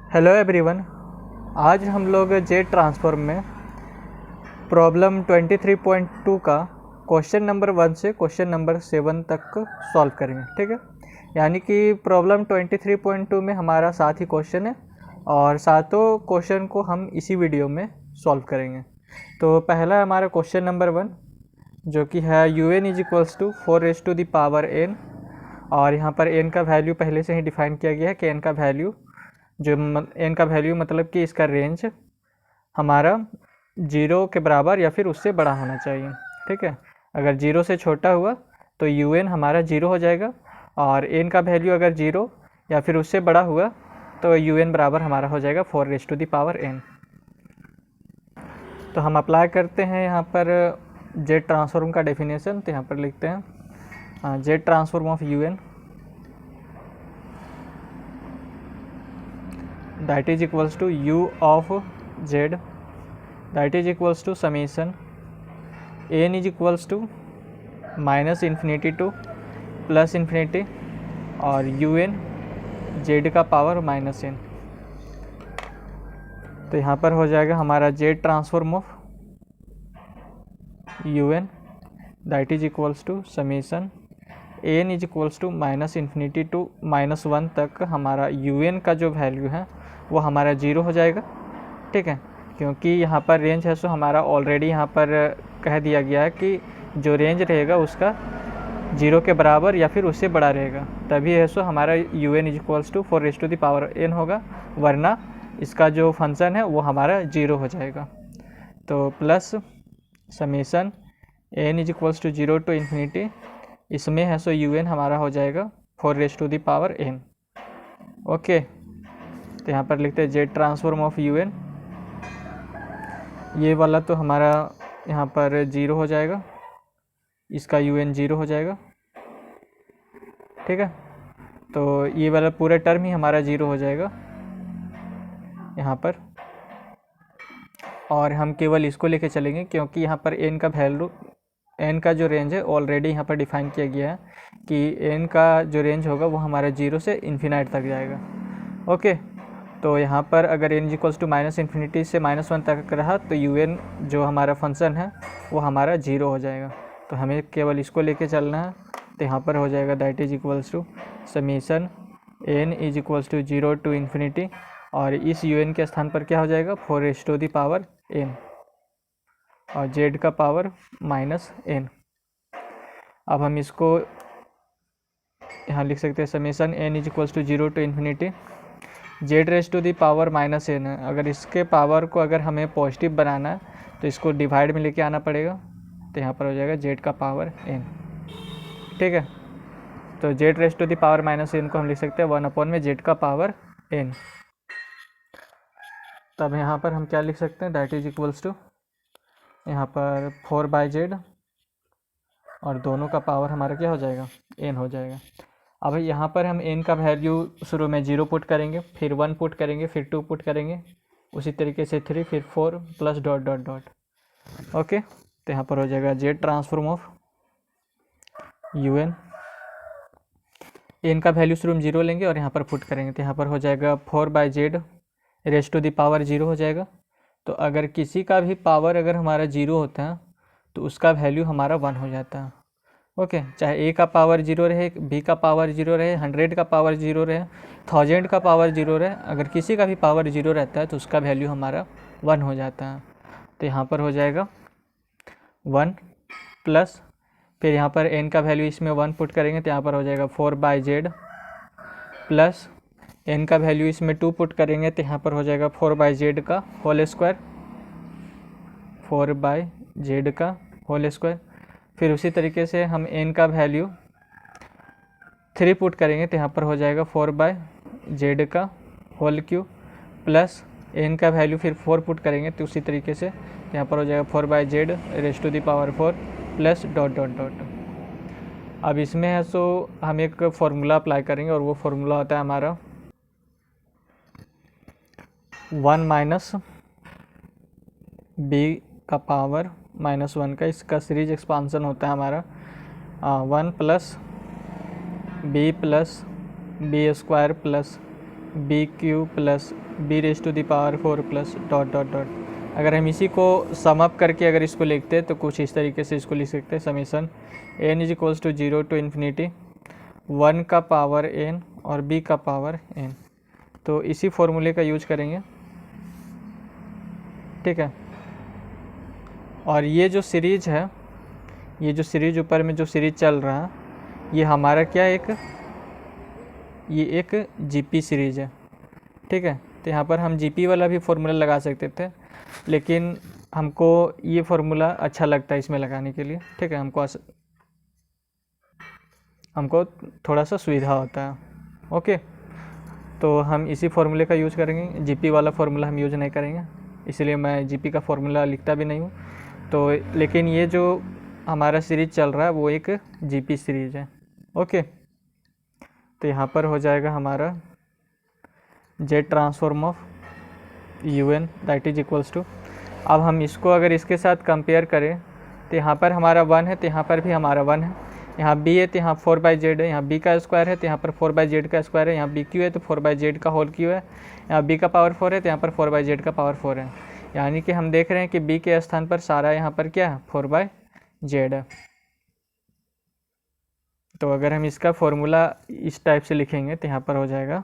Hello everyone. आज हम लोग जेट ट्रांसफॉर्म में प्रॉब्लम 23.2 का क्वेश्चन नंबर 1 से क्वेश्चन नंबर 7 तक सॉल्व करेंगे। ठीक है, यानी कि प्रॉब्लम 23.2 में हमारा 7 ही क्वेश्चन है और सातों क्वेश्चन को हम इसी वीडियो में सॉल्व करेंगे। तो पहला है हमारा क्वेश्चन नंबर 1, जो कि है UN is equals to 4⁻n। और यहाँ पर n का वैल्यू पहले से ही डिफाइन किया गया है कि n का वैल्यू n का वैल्यू मतलब कि इसका रेंज हमारा 0 के बराबर या फिर उससे बड़ा होना चाहिए। ठीक है, अगर 0 से छोटा हुआ तो UN हमारा 0 हो जाएगा और n का वैल्यू अगर 0 या फिर उससे बड़ा हुआ तो UN बराबर हमारा हो जाएगा 4⁻n। तो हम अप्लाई करते हैं यहाँ पर जेट ट्रांसफॉर्म का डेफिनेशन। तो यहाँ पर लिखते हैं jet transform of UN that is equals to u of z that is equals to summation n is equals to minus infinity to plus infinity और un z का पावर -n। तो यहाँ पर हो जाएगा हमारा Z transform of un that is equals to summation n is equals to minus infinity to -1 तक हमारा un का जो वैल्यू है वो हमारा 0 हो जाएगा। ठीक है, क्योंकि यहाँ पर रेंज है सो हमारा ऑलरेडी यहाँ पर कह दिया गया है कि जो रेंज रहेगा उसका 0 के बराबर या फिर उससे बड़ा रहेगा, तभी है सो हमारा UN is equals to 4⁻n होगा, वरना इसका जो फंक्शन है वो हमारा 0 हो जाएगा। तो plus summation n is equals to 0 to infinity, इसमें है सो UN हमारा हो जाएगा 4⁻n। ओके, तो यहाँ पर लिखते हैं जेड ट्रांसफॉर्म ऑफ UN। ये वाला तो हमारा यहाँ पर 0 हो जाएगा, इसका UN 0 हो जाएगा। ठीक है, तो ये वाला पूरा टर्म ही हमारा 0 हो जाएगा यहाँ पर, और हम केवल इसको लेके चलेंगे क्योंकि यहाँ पर n का वैल्यू, n का जो रेंज है ऑलरेडी यहाँ पर डिफाइन किया गया है कि n का जो रेंज होगा वो हमारा 0 से इन्फिनाइट तक जाएगा। ओके, तो यहाँ पर अगर n equals to minus infinity से -1 तक रहा तो UN जो हमारा फंक्शन है वो हमारा 0 हो जाएगा। तो हमें केवल इसको लेके चलना है। तो यहाँ पर हो जाएगा that is equals to summation n is equals to 0 to infinity, और इस UN के स्थान पर क्या हो जाएगा 4⁻n और z का पावर -n। अब हम इसको यहाँ लिख सकते हैं summation n is equals to 0 to infinity z⁻n है। अगर इसके पावर को अगर हमें पॉजिटिव बनाना है तो इसको डिवाइड में लेके आना पड़ेगा। तो यहाँ पर हो जाएगा z का पावर n। ठीक है, तो z⁻n को हम लिख सकते हैं 1 में z का पावर n। तब यहाँ पर हम क्या लिख सकते हैं, दैट इज इक्वल्स टू यहाँ पर 4/z और दोनों का पावर हमारा क्या हो जाएगा n हो जाएगा। अब यहाँ पर हम n का वैल्यू शुरू में 0 पुट करेंगे, फिर 1 पुट करेंगे, फिर 2 पुट करेंगे, उसी तरीके से 3, फिर 4 plus dot dot dot. Okay, तो यहाँ पर हो जाएगा Z transform of UN। n का वैल्यू शुरू में 0 लेंगे और यहाँ पर पुट करेंगे, तो यहाँ पर हो जाएगा 4/z raise to the power 0 हो जाएगा। तो अगर किसी का भी पावर अगर हमारा 0 होता है तो उसका वैल्यू हमारा 1 हो जाता है। ओके, चाहे a का पावर 0 रहे, b का पावर 0 रहे, 100 का पावर 0 रहे, 1000 का पावर 0 रहे, अगर किसी का भी पावर 0 रहता है तो उसका वैल्यू हमारा 1 हो जाता है। तो यहाँ पर हो जाएगा 1 प्लस, फिर यहाँ पर n का वैल्यू इसमें 1 पुट करेंगे तो यहाँ पर हो जाएगा 4/z प्लस n का वैल्यू इसमें 2 पुट करेंगे तो यहाँ पर हो जाएगा 4/z का होल स्क्वायर, 4/z का होल स्क्वायर। फिर उसी तरीके से हम n का वैल्यू 3 पुट करेंगे तो यहाँ पर हो जाएगा 4/z का होल क्यूब प्लस n का वैल्यू फिर 4 पुट करेंगे तो उसी तरीके से यहाँ पर हो जाएगा 4/z raise to the power 4 plus dot dot dot. अब इसमें है सो हम एक फार्मूला अप्लाई करेंगे और वो फार्मूला होता है हमारा 1 माइनस b का पावर -1 का, इसका सीरीज एक्सपांसन होता है हमारा 1 plus b plus b² plus B cube plus B raise to the power 4 plus dot dot dot. अगर हम इसी को सम अप करके अगर इसको लिखते हैं तो कुछ इस तरीके से इसको लिख सकते हैं, summation N is equals to 0 to infinity 1 का पावर एन और बी का पावर एन। तो इसी फॉर्मूले का यूज करेंगे, ठीक है। और ये जो सीरीज है, ये जो सीरीज ऊपर में जो सीरीज चल रहा है, ये हमारा क्या ये एक जीपी सीरीज है, ठीक है। तो यहाँ पर हम जीपी वाला भी फॉर्मूला लगा सकते थे, लेकिन हमको ये फॉर्मूला अच्छा लगता है इसमें लगाने के लिए, ठीक है। हमको थोड़ा सा सुविधा होता है, ओके। तो हम इसी फॉर्मूले का यूज़ करेंगे, जीपी वाला फॉर्मूला हम यूज़ नहीं करेंगे, इसलिए मैं जीपी का फॉर्मूला लिखता भी नहीं हूँ। तो लेकिन ये जो हमारा सीरीज चल रहा है वो एक जीपी सीरीज है, ओके। तो यहाँ पर हो जाएगा हमारा Z transform of U N that is equals to, अब हम इसको अगर इसके साथ कंपेयर करें तो यहाँ पर हमारा 1 है, तो यहाँ पर भी हमारा 1 है। यहाँ b है तो यहाँ 4/z है, यहाँ b का स्क्वायर है तो यहाँ पर 4/z का स्क्वायर है, यहाँ बी क्यू है तो 4/z का होल क्यू है, यहाँ b का पावर 4 है तो यहाँ पर 4/z का पावर 4 है। यानी कि हम देख रहे हैं कि b के स्थान पर सारा यहाँ पर क्या है, 4/z है। तो अगर हम इसका फॉर्मूला इस टाइप से लिखेंगे तो यहाँ पर हो जाएगा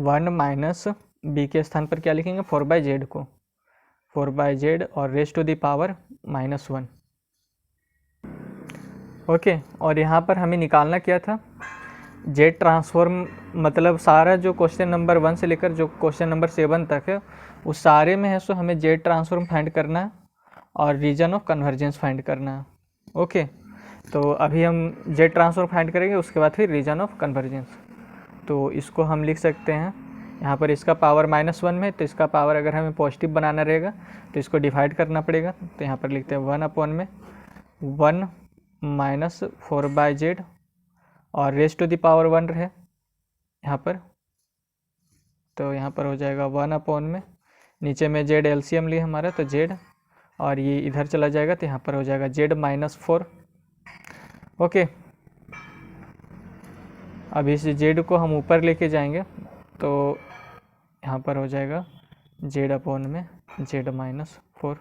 1 माइनस बी के स्थान पर क्या लिखेंगे, 4/z को 4/z और raise to the power -1, okay. और यहाँ पर हमें निकालना क्या था, जेड ट्रांसफॉर्म, मतलब सारा जो क्वेश्चन नंबर 1 से लेकर जो क्वेश्चन नंबर 7 तक है उस सारे में है सो हमें जेड ट्रांसफॉर्म फाइंड करना है और रीजन ऑफ कन्वर्जेंस फाइंड करना है, ओके। तो अभी हम जेड ट्रांसफॉर्म फाइंड करेंगे, उसके बाद फिर रीजन ऑफ कन्वर्जेंस। तो इसको हम लिख सकते हैं, यहाँ पर इसका पावर -1 में, तो इसका पावर अगर हमें पॉजिटिव बनाना रहेगा तो इसको डिवाइड करना पड़ेगा। तो यहाँ पर लिखते हैं 1 में 1 माइनस 4/z और रेज टू द पावर 1 है यहाँ पर, तो यहाँ पर हो जाएगा 1 में, नीचे में z एलसीएम लिए हमारा तो z, और ये इधर चला जाएगा तो यहाँ पर हो जाएगा z -4, ओके। अब इस z को हम ऊपर लेके जाएंगे तो यहाँ पर हो जाएगा z में z -4।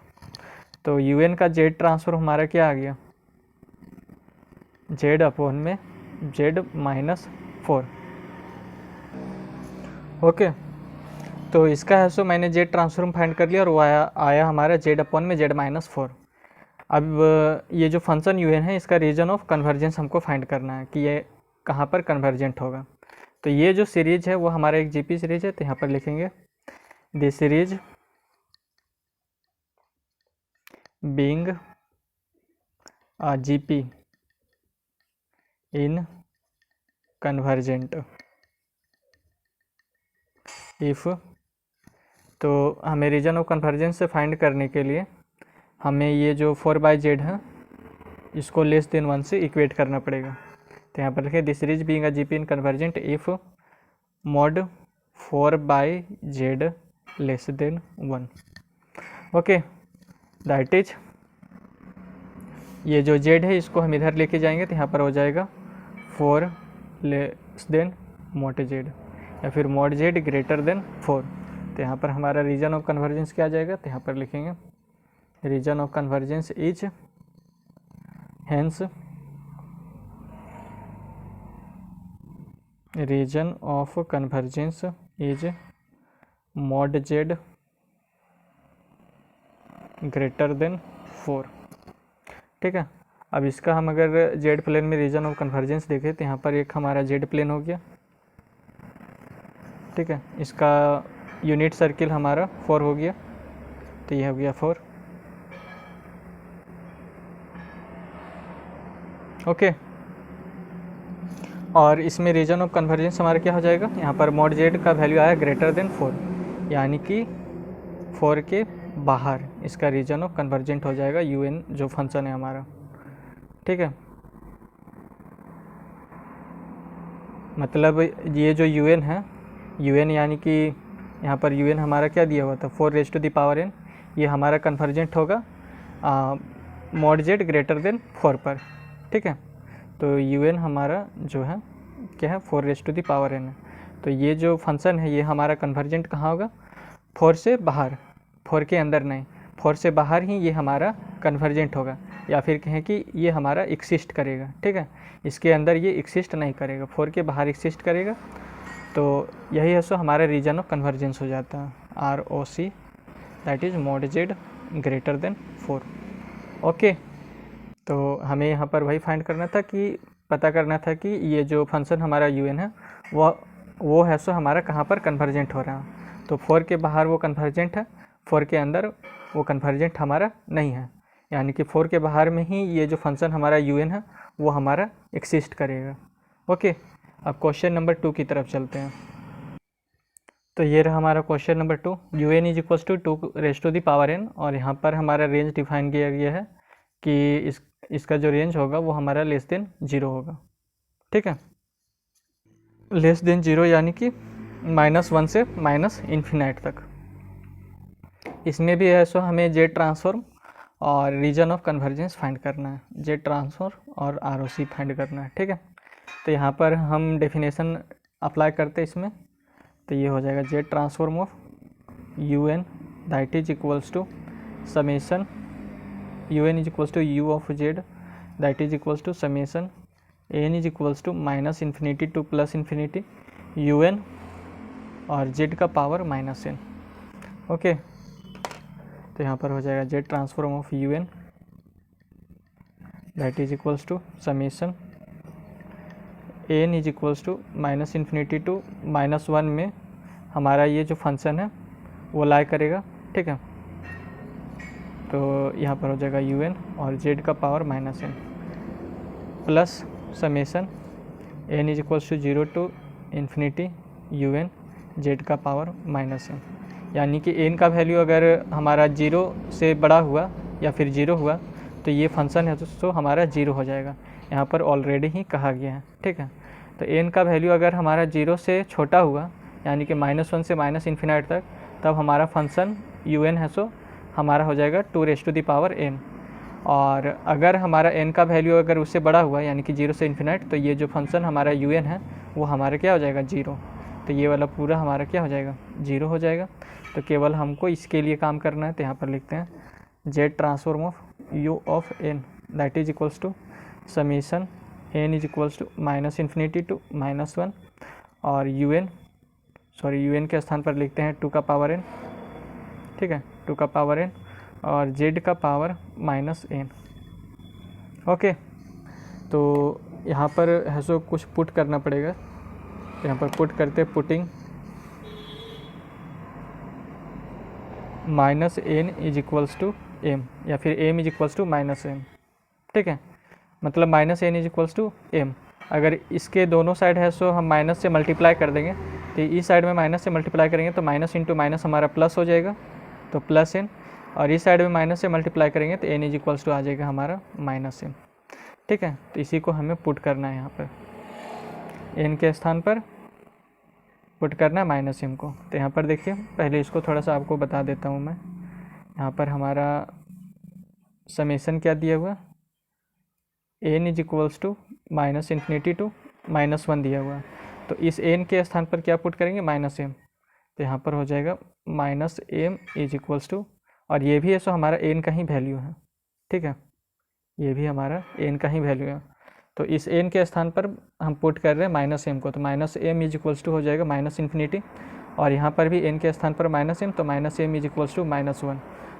तो un का z ट्रांसफर हमारा क्या आ गया, z में z -4, ओके। तो इसका है सो मैंने z ट्रांसफॉर्म फाइंड कर लिया और वो आया हमारा z में z -4। अब ये जो फंक्शन un है इसका रीजन ऑफ कन्वर्जेंस हमको फाइंड करना है कि ये कहाँ पर कन्वर्जेंट होगा। तो ये जो सीरीज है वो हमारा एक जीपी सीरीज है, तो यहाँ पर लिखेंगे this series being a GP in convergent if, तो हमें रीजन ऑफ कन्वर्जेंस से फाइंड करने के लिए हमें ये जो 4/z है इसको लेस देन 1 से इक्वेट करना पड़ेगा। तो यहाँ पर लिखे this series being a GP in convergent if mod 4/z less than 1, okay. That is ये जो z है इसको हम इधर लेके जाएंगे तो यहाँ पर हो जाएगा 4 लेस देन mod z या फिर mod z ग्रेटर देन 4। तो यहाँ पर हमारा रीजन ऑफ कन्वर्जेंस क्या आ जाएगा, तो यहाँ पर लिखेंगे region of convergence is hence region of convergence is mod z greater than 4, ठीक है। अब इसका हम अगर जेड प्लेन में रीजन ऑफ कन्वर्जेंस देखें तो यहाँ पर एक हमारा जेड प्लेन हो गया, ठीक है। इसका यूनिट सर्किल हमारा 4 हो गया, तो ये हो गया 4, ओके। और इसमें रीजन ऑफ कन्वर्जेंस हमारा क्या हो जाएगा, यहाँ पर mod z का वैल्यू आया ग्रेटर देन 4, यानी कि 4 के बाहर इसका रीजन ऑफ कन्वर्जेंट हो जाएगा un जो फंक्शन है हमारा, ठीक है। मतलब ये जो un है, un यानी कि यहाँ पर un हमारा क्या दिया हुआ था 4n, ये हमारा कन्वर्जेंट होगा mod z ग्रेटर देन 4 पर, ठीक है। तो un हमारा जो है क्या है 4n है। तो ये जो फंक्शन है ये हमारा कन्वर्जेंट कहाँ होगा, 4 से बाहर, 4 के अंदर नहीं, 4 से बाहर ही ये हमारा कन्वर्जेंट होगा, या फिर कहें कि ये हमारा एक्सिस्ट करेगा। ठीक है, इसके अंदर ये एक्सिस्ट नहीं करेगा, 4 के बाहर एक्सिस्ट करेगा। तो यही है सो हमारा रीजन ऑफ कन्वर्जेंस हो जाता है ROC, that is mod z greater than 4। Okay, तो हमें यहाँ पर वही फाइंड करना था कि पता करना था कि ये जो फंक्शन हमारा UN है वो है सो हमारा कहाँ पर कन्वर्जेंट हो रहा है। तो 4 के बाहर वो कन्वर्जेंट है, 4 के अंदर वो कन्वर्जेंट हमारा नहीं है, यानी कि 4 के बाहर में ही ये जो फंक्शन हमारा UN है वो हमारा एक्सिस्ट करेगा। ओके, अब क्वेश्चन नंबर 2 की तरफ चलते हैं। तो ये रहा हमारा question number 2, UN is equals to 2 raise to the power n, और यहाँ पर हमारा रेंज डिफाइन किया गया है कि इसका जो रेंज होगा वो हमारा लेस देन 0 होगा। ठीक है, लेस देन 0 यानी कि -1 से -∞ तक। इसमें भी है सो हमें Z ट्रांसफॉर्म और रीजन ऑफ कन्वर्जेंस फाइंड करना है, Z ट्रांसफॉर्म और ROC फाइंड करना है। ठीक है, तो यहाँ पर हम डेफिनेशन अप्लाई करते हैं इसमें, तो ये हो जाएगा Z transform of UN that is equals to summation UN is equals to U of Z that is equals to summation n is equals to -∞ to +∞ UN और Z का पावर -n। ओके, तो यहाँ पर हो जाएगा Z transform of UN that is equals to summation n is equals to -∞ to -1 में हमारा ये जो फंक्शन है वो लाई करेगा। ठीक है, तो यहाँ पर हो जाएगा UN और Z का power -n plus summation n is equals to 0 to ∞ UN Z का पावर -n, यानी कि n का वैल्यू अगर हमारा 0 से बड़ा हुआ या फिर 0 हुआ तो ये फंक्शन है तो हमारा 0 हो जाएगा, यहाँ पर ऑलरेडी ही कहा गया है। ठीक है, तो n का वैल्यू अगर हमारा 0 से छोटा हुआ यानी कि -1 से -∞ तक, तब हमारा फंक्शन UN है सो हमारा हो जाएगा 2 raise to the power n, और अगर हमारा n का वैल्यू अगर उससे बड़ा हुआ यानी कि 0 से ∞, तो ये जो फंक्शन हमारा UN है वो हमारा क्या हो जाएगा 0, तो ये वाला पूरा हमारा क्या हो जाएगा 0 हो जाएगा। तो केवल हमको इसके लिए काम करना है, तो यहाँ पर लिखते हैं Z transform of U of n that is equals to summation n is equals to -∞ to -1 और UN के स्थान पर लिखते हैं 2 का पावर n। ठीक है, 2 का पावर n और Z का पावर -n। ओके, तो यहाँ पर है सो कुछ पुट करना पड़ेगा, तो यहाँ पर पुट करते putting -n is equals to m या फिर m is equals to -n। ठीक है, मतलब -n is equals to m, अगर इसके दोनों साइड है सो हम माइनस से मल्टीप्लाई कर देंगे, तो इस साइड में माइनस से मल्टीप्लाई करेंगे तो माइनस इंटू माइनस हमारा प्लस हो जाएगा, तो +n, और इस साइड में माइनस से मल्टीप्लाई करेंगे तो n इज इक्वल्स टू आ जाएगा हमारा -n। ठीक है, तो इसी को हमें पुट करना है, यहाँ पर n के स्थान पर पुट करना है -m को। तो यहाँ पर देखिए, पहले इसको थोड़ा सा आपको बता देता हूँ मैं। यहाँ पर हमारा समेशन क्या दिया हुआ, n is equals to -∞ to -1 दिया हुआ, तो इस n के स्थान पर क्या पुट करेंगे -m, तो यहाँ पर हो जाएगा -m इज इक्वल्स टू, और ये भी है सो हमारा n का ही वैल्यू है। ठीक है, ये भी हमारा n का ही वैल्यू है, तो इस n के स्थान पर हम पुट कर रहे हैं -m को, तो -m इज इक्वल्स टू हो जाएगा -∞, और यहाँ पर भी n के स्थान पर -m, तो -m इज इक्वल्स टू -1,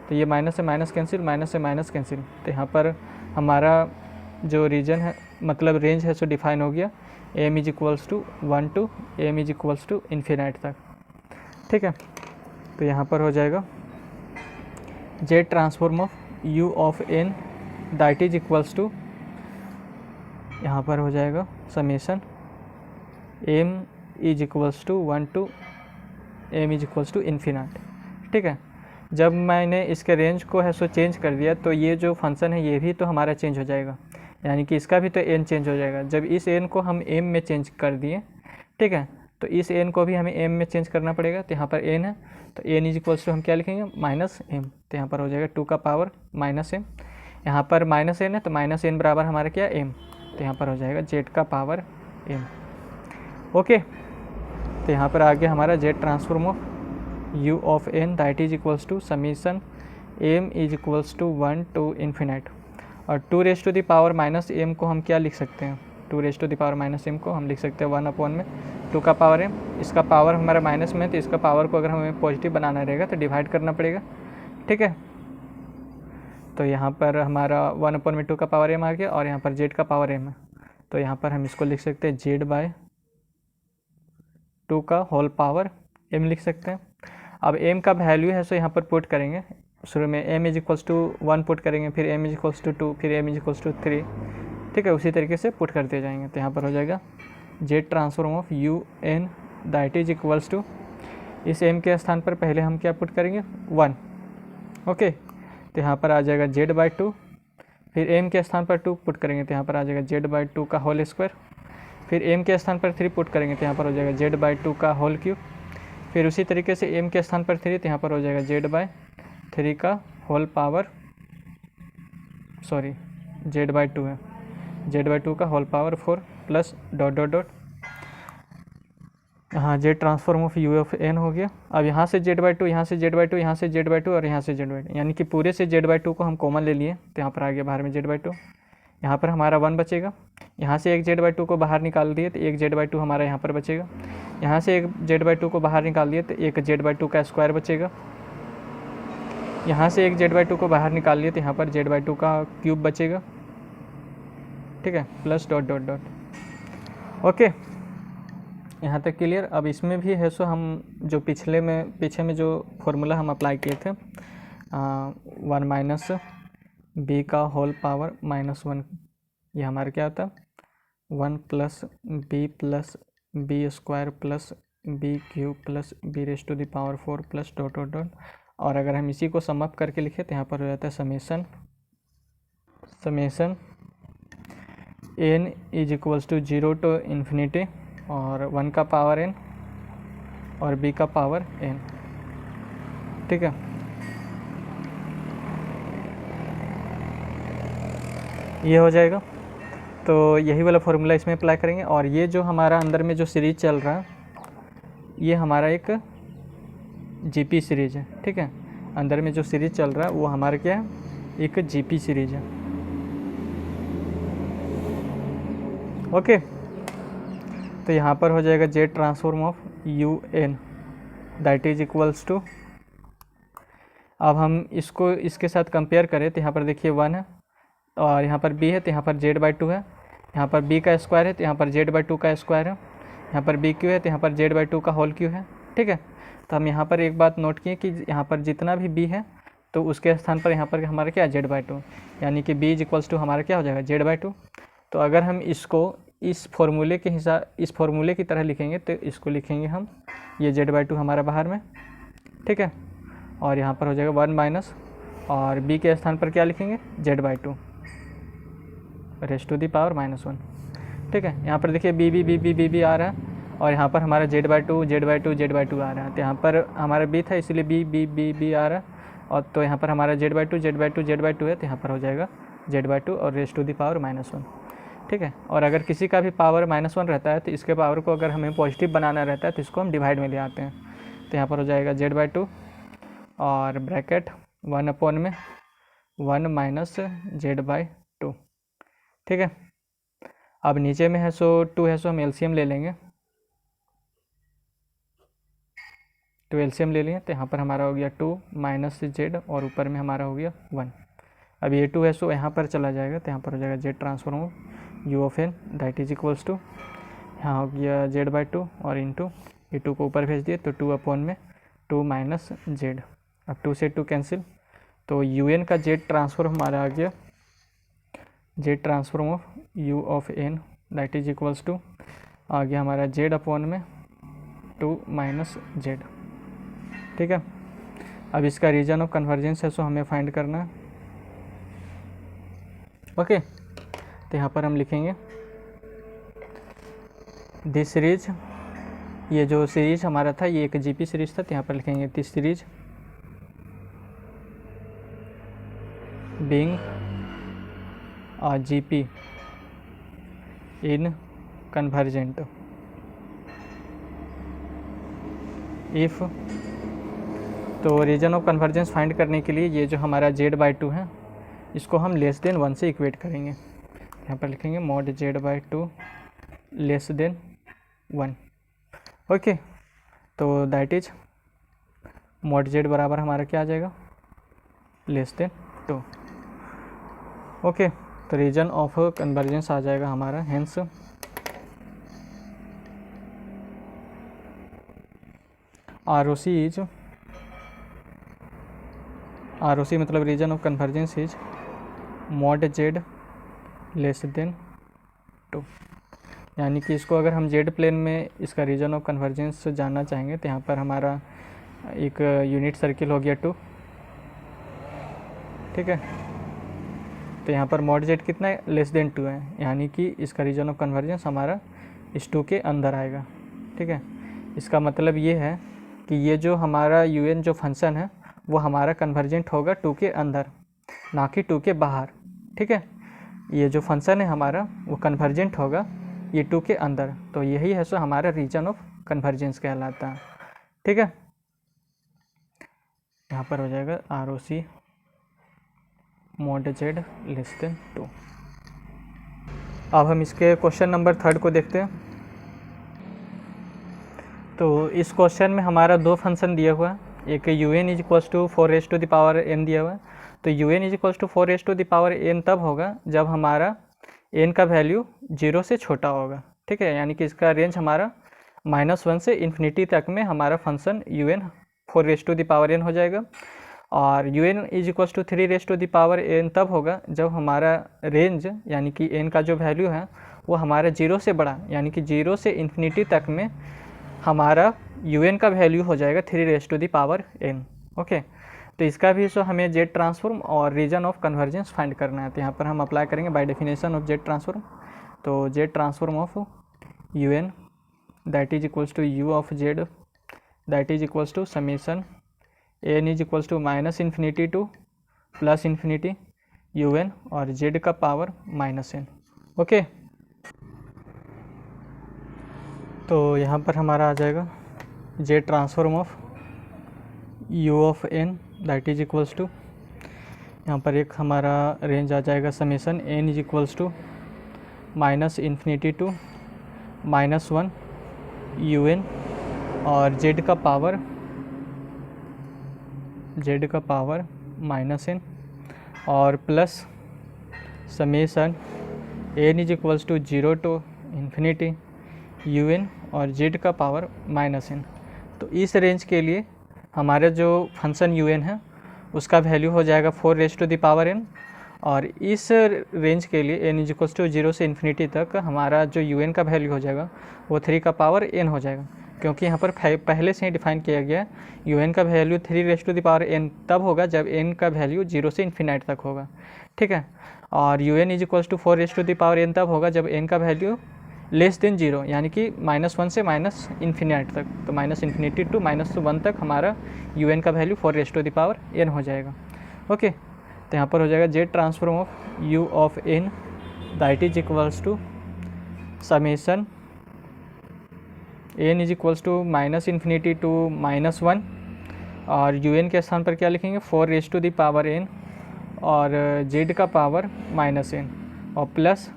तो ये माइनस से माइनस कैंसिल, माइनस से माइनस कैंसिल, तो यहाँ पर हमारा जो रीजन है मतलब रेंज है सो डिफाइन हो गया, m is equals to 1 to m is equals to ∞ तक। ठीक है, तो यहाँ पर हो जाएगा Z transform of U of n that is equals to, यहाँ पर हो जाएगा summation m is equals to 1 to m is equals to ∞। ठीक है, जब मैंने इसके रेंज को है सो चेंज कर दिया, तो ये जो फंक्शन है ये भी तो हमारा चेंज हो जाएगा, यानी कि इसका भी तो n चेंज हो जाएगा। जब इस n को हम m में चेंज कर दिए, ठीक है, तो इस n को भी हमें m में चेंज करना पड़ेगा, तो यहाँ पर n है, तो n इज इक्वल्स टू हम क्या लिखेंगे -m, तो यहाँ पर हो जाएगा 2 का पावर -m, यहाँ पर -n है तो -n बराबर हमारा क्या m, तो यहाँ पर हो जाएगा Z का पावर m। ओके, तो यहाँ पर आ गया हमारा Z transform of u of n that is equals to summation m is equals to 1 to infinite. और 2 raise to the power minus m को हम क्या लिख सकते हैं, 2 raise to the power minus m को हम लिख सकते हैं 1 अपॉन में 2 का पावर m। इसका पावर हमारा माइनस में, तो इसका पावर को अगर हमें पॉजिटिव बनाना रहेगा तो डिवाइड करना पड़ेगा, ठीक है। तो यहाँ पर हमारा 1 अपॉन में 2 का पावर m आ गया और यहाँ पर z का पावर m है, तो यहाँ पर हम इसको लिख सकते हैं z बाय 2 का होल पावर m लिख सकते हैं। अब m का वैल्यू है सो यहाँ पर पुट करेंगे, शुरू में m is equals to 1 put करेंगे, फिर m इज इक्वल्स टू 2, फिर m इज इक्वल्स टू 3, ठीक है। उसी तरीके से पुट करते जाएंगे। तो यहाँ पर हो जाएगा Z transform of U N that is equals to, इस m के स्थान पर पहले हम क्या पुट करेंगे 1, ओके। तो यहाँ पर आ जाएगा जेड बाई 2, फिर m के स्थान पर 2 पुट करेंगे, तो यहाँ पर आ जाएगा जेड बाई 2 का होल स्क्वायर, फिर m के स्थान पर 3 पुट करेंगे, तो यहाँ पर हो जाएगा जेड बाई 2 का होल क्यूब, फिर उसी तरीके से m के स्थान पर 3, तो यहाँ पर हो जाएगा जेड बाई 3 का whole power, sorry Z by 2 है, जेड बाई 2 का whole power 4 plus dot dot dot, हाँ Z transform of U of N हो गया। अब यहाँ से जेड बाई 2, यहाँ से जेड बाई 2, यहाँ से जेड बाई 2 और यहाँ से जेड बाई 2, यानी कि पूरे से जेड बाई 2 को हम कॉमन ले लिए, तो यहाँ पर आ गया बाहर में जेड बाई 2, यहाँ पर हमारा 1 बचेगा। यहाँ से एक जेड बाई 2 को बाहर निकाल दिए तो एक जेड बाई 2 हमारा यहाँ पर बचेगा। यहाँ से एक जेड बाई 2 को बाहर निकाल दिए तो एक जेड बाई 2 का स्क्वायर बचेगा। यहाँ से एक जेड बाई 2 को बाहर निकाल लिए तो यहाँ पर जेड बाई 2 का क्यूब बचेगा, ठीक है, plus dot dot dot, okay. यहाँ तक क्लियर। अब इसमें भी है सो हम जो पीछे में जो फॉर्मूला हम अप्लाई किए थे 1 माइनस बी का होल पावर -1, ये हमारा क्या होता है 1 plus B square plus B cube plus B raise to the power 4 plus dot dot dot. और अगर हम इसी को सम अप करके लिखें तो यहाँ पर हो जाता है summation n is equals to 0 to infinity और 1 का पावर n और b का पावर n, ठीक है। ये हो जाएगा। तो यही वाला फॉर्मूला इसमें अप्लाई करेंगे। और ये जो हमारा अंदर में जो सीरीज चल रहा है ये हमारा एक जीपी सीरीज है, ठीक है। अंदर में जो सीरीज चल रहा है वो हमारा क्या है, एक जीपी सीरीज है, ओके। तो यहाँ पर हो जाएगा Z transform of U N that is equals to, अब हम इसको इसके साथ कंपेयर करें तो यहाँ पर देखिए 1 है और यहाँ पर b है तो यहाँ पर जेड बाई 2 है, यहाँ पर b का स्क्वायर है तो यहाँ पर जेड बाई 2 का स्क्वायर है, यहाँ पर बी क्यू है तो यहाँ पर जेड बाई 2 का होल क्यू है, ठीक है। तो हम यहाँ पर एक बात नोट किए कि यहाँ पर जितना भी b है तो उसके स्थान पर यहाँ पर हमारा क्या जेड बाई 2, यानी कि b इज इक्वल्स टू हमारा क्या हो जाएगा जेड बाई 2। तो अगर हम इसको इस फॉर्मूले के हिसाब इस फॉर्मूले की तरह लिखेंगे तो इसको लिखेंगे हम ये जेड बाई 2 हमारा बाहर में, ठीक है। और यहाँ पर हो जाएगा 1 माइनस और b के स्थान पर क्या लिखेंगे Z by 2 raise to the power -1, ठीक है। यहाँ पर देखिए बी आ रहा है और यहाँ पर हमारा जेड बाई 2 आ रहा है। तो यहाँ पर हमारा b था इसलिए बी आ रहा है और तो यहाँ पर हमारा जेड बाई 2 है तो यहाँ पर हो जाएगा जेड बाई 2 और रेज टू दी पावर -1, ठीक है। और अगर किसी का भी पावर -1 रहता है तो इसके पावर को अगर हमें पॉजिटिव बनाना रहता है तो इसको हम डिवाइड में ले आते हैं। तो यहाँ पर हो जाएगा जेड बाई 2 और ब्रैकेट 1 अपॉन में 1 माइनस जेड बाई 2, ठीक है। अब नीचे में है सो 2 है सो हम एलसीएम ले लेंगे, तो एलसीएम ले लिए तो यहाँ पर हमारा हो गया 2 माइनस जेड और ऊपर में हमारा हो गया 1। अब ये 2 है सो यहाँ पर चला जाएगा तो यहाँ पर हो जाएगा Z transform U of N that is equals to, यहाँ हो गया जेड बाई 2 और इंटू ये 2 को ऊपर भेज दिए तो 2 अपॉन में 2 माइनस जेड। अब 2 से 2 कैंसिल तो यू एन का जेड ट्रांसफॉर्म हमारा आ गया Z transform of U of N that is equals to आ गया हमारा जेड अपॉन में 2 माइनस जेड, ठीक है। अब इसका रीजन ऑफ कन्वर्जेंस है सो हमें फाइंड करना है, ओके। तो यहाँ पर हम लिखेंगे दिस सीरीज, ये जो सीरीज हमारा था ये एक जीपी सीरीज था तो यहाँ पर लिखेंगे this series being a GP in convergent, if, तो रीजन ऑफ कन्वर्जेंस फाइंड करने के लिए ये जो हमारा z/2 है इसको हम लेस देन 1 से इक्वेट करेंगे। यहाँ पर लिखेंगे mod z/2 less than 1। Okay, तो दैट इज मॉड z बराबर हमारा क्या आ जाएगा, लेस देन 2। ओके, तो रीजन ऑफ कन्वर्जेंस आ जाएगा हमारा हेंस ROC इज, ROC मतलब region of convergence is mod z less than 2। यानी कि इसको अगर हम z प्लेन में इसका रीजन ऑफ कन्वर्जेंस जानना चाहेंगे तो यहाँ पर हमारा एक यूनिट सर्किल हो गया 2, ठीक है। तो यहाँ पर मॉड z कितना है, लेस देन 2 है, यानी कि इसका रीजन ऑफ कन्वर्जेंस हमारा इस 2 के अंदर आएगा, ठीक है। इसका मतलब ये है कि ये जो हमारा un जो फंक्शन है वो हमारा कन्वर्जेंट होगा 2 के अंदर, ना कि 2 के बाहर, ठीक है। ये जो फंक्शन है हमारा वो कन्वर्जेंट होगा ये 2 के अंदर, तो यही है सो हमारा रीजन ऑफ कन्वर्जेंस कहलाता है, ठीक है। यहाँ पर हो जाएगा ROC mod z less than 2। अब हम इसके क्वेश्चन नंबर 3 को देखते हैं। तो इस क्वेश्चन में हमारा दो फंक्शन दिया हुआ है, एक un is equals to 4n दिया हुआ है। तो un is equals to 4n तब होगा जब हमारा n का वैल्यू 0 से छोटा होगा, ठीक है। यानी कि इसका रेंज हमारा -1 से इन्फिनिटी तक में हमारा फंक्शन un 4n हो जाएगा। और un is equals to 3n तब होगा जब हमारा रेंज यानी कि n का जो वैल्यू है वो हमारा 0 से बड़ा, यानी कि 0 से इन्फिनिटी तक में हमारा un का वैल्यू हो जाएगा 3n। ओके, तो इसका भी सो हमें z ट्रांसफॉर्म और रीजन ऑफ कन्वर्जेंस फाइंड करना है। तो यहाँ पर हम अप्लाई करेंगे by definition of z transform. तो z transform of un that is equals to u of z that is equals to summation n is equals to -infinity to +infinity un और z का power -n। Okay, तो यहाँ पर हमारा आ जाएगा z transform of u of n that is equals to, यहाँ पर एक हमारा रेंज आ जाएगा summation n is equals to -infinity to -1 un और z का पावर -n और plus summation n is equals to 0 to infinity un और z का पावर -n। तो इस रेंज के लिए हमारा जो फंक्शन un है उसका वैल्यू हो जाएगा 4n और इस रेंज के लिए n इज इक्वल्स टू 0 से इन्फिनिटी तक हमारा जो un का वैल्यू हो जाएगा वो 3 का पावर n हो जाएगा, क्योंकि यहाँ पर पहले से ही डिफाइन किया गया है un का वैल्यू 3n तब होगा जब n का वैल्यू 0 से इन्फिनाइट तक होगा, ठीक है। और un is equals to 4n तब होगा जब n का वैल्यू लेस देन 0, यानी कि -1 से -इन्फिनाइट तक। तो -इन्फिनिटी टू -1 तक हमारा un का वैल्यू 4n हो जाएगा। ओके, तो यहाँ पर हो जाएगा z transform of u of n that is equals to summation n is equals to -infinity to -1 और un के स्थान पर क्या लिखेंगे 4n और z का पावर -n और plus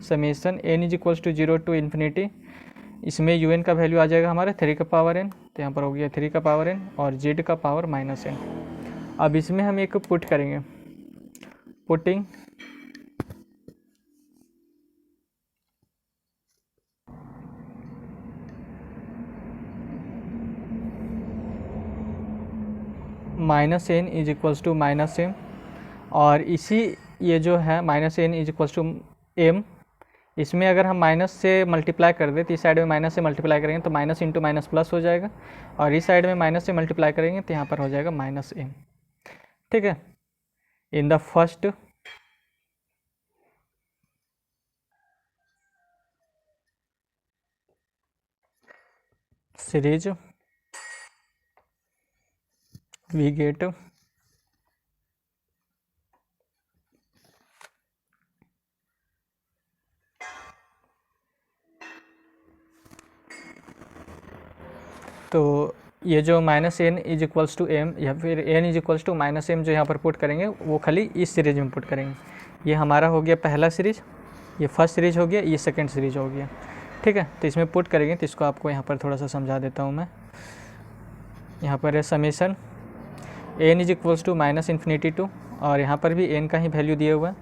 summation n is equals to 0 to infinity, इसमें un का वैल्यू आ जाएगा हमारा 3 का पावर n, तो यहाँ पर हो गया 3 का पावर n और z का पावर -n। अब इसमें हम एक पुट करेंगे, putting -n is equals to -m और इसी ये जो है -n is equals to m, इसमें अगर हम माइनस से मल्टीप्लाई कर दें तो इस साइड में माइनस से मल्टीप्लाई करेंगे तो माइनस इंटू माइनस प्लस हो जाएगा और इस साइड में माइनस से मल्टीप्लाई करेंगे तो यहाँ पर हो जाएगा -m, ठीक है। In the first series we get तो ये जो minus N is equals to M या फिर N is equals to minus M जो यहाँ पर पुट करेंगे वो खाली इस सीरीज में पुट करेंगे। ये हमारा हो गया पहला सीरीज, ये फर्स्ट सीरीज हो गया, ये सेकंड सीरीज हो गया, ठीक है। तो इसमें पुट करेंगे तो इसको आपको यहाँ पर थोड़ा सा समझा देता हूँ मैं। यहाँ पर है summation N is equals to minus infinity to, और यहाँ पर भी एन का ही वैल्यू दिया हुआ है,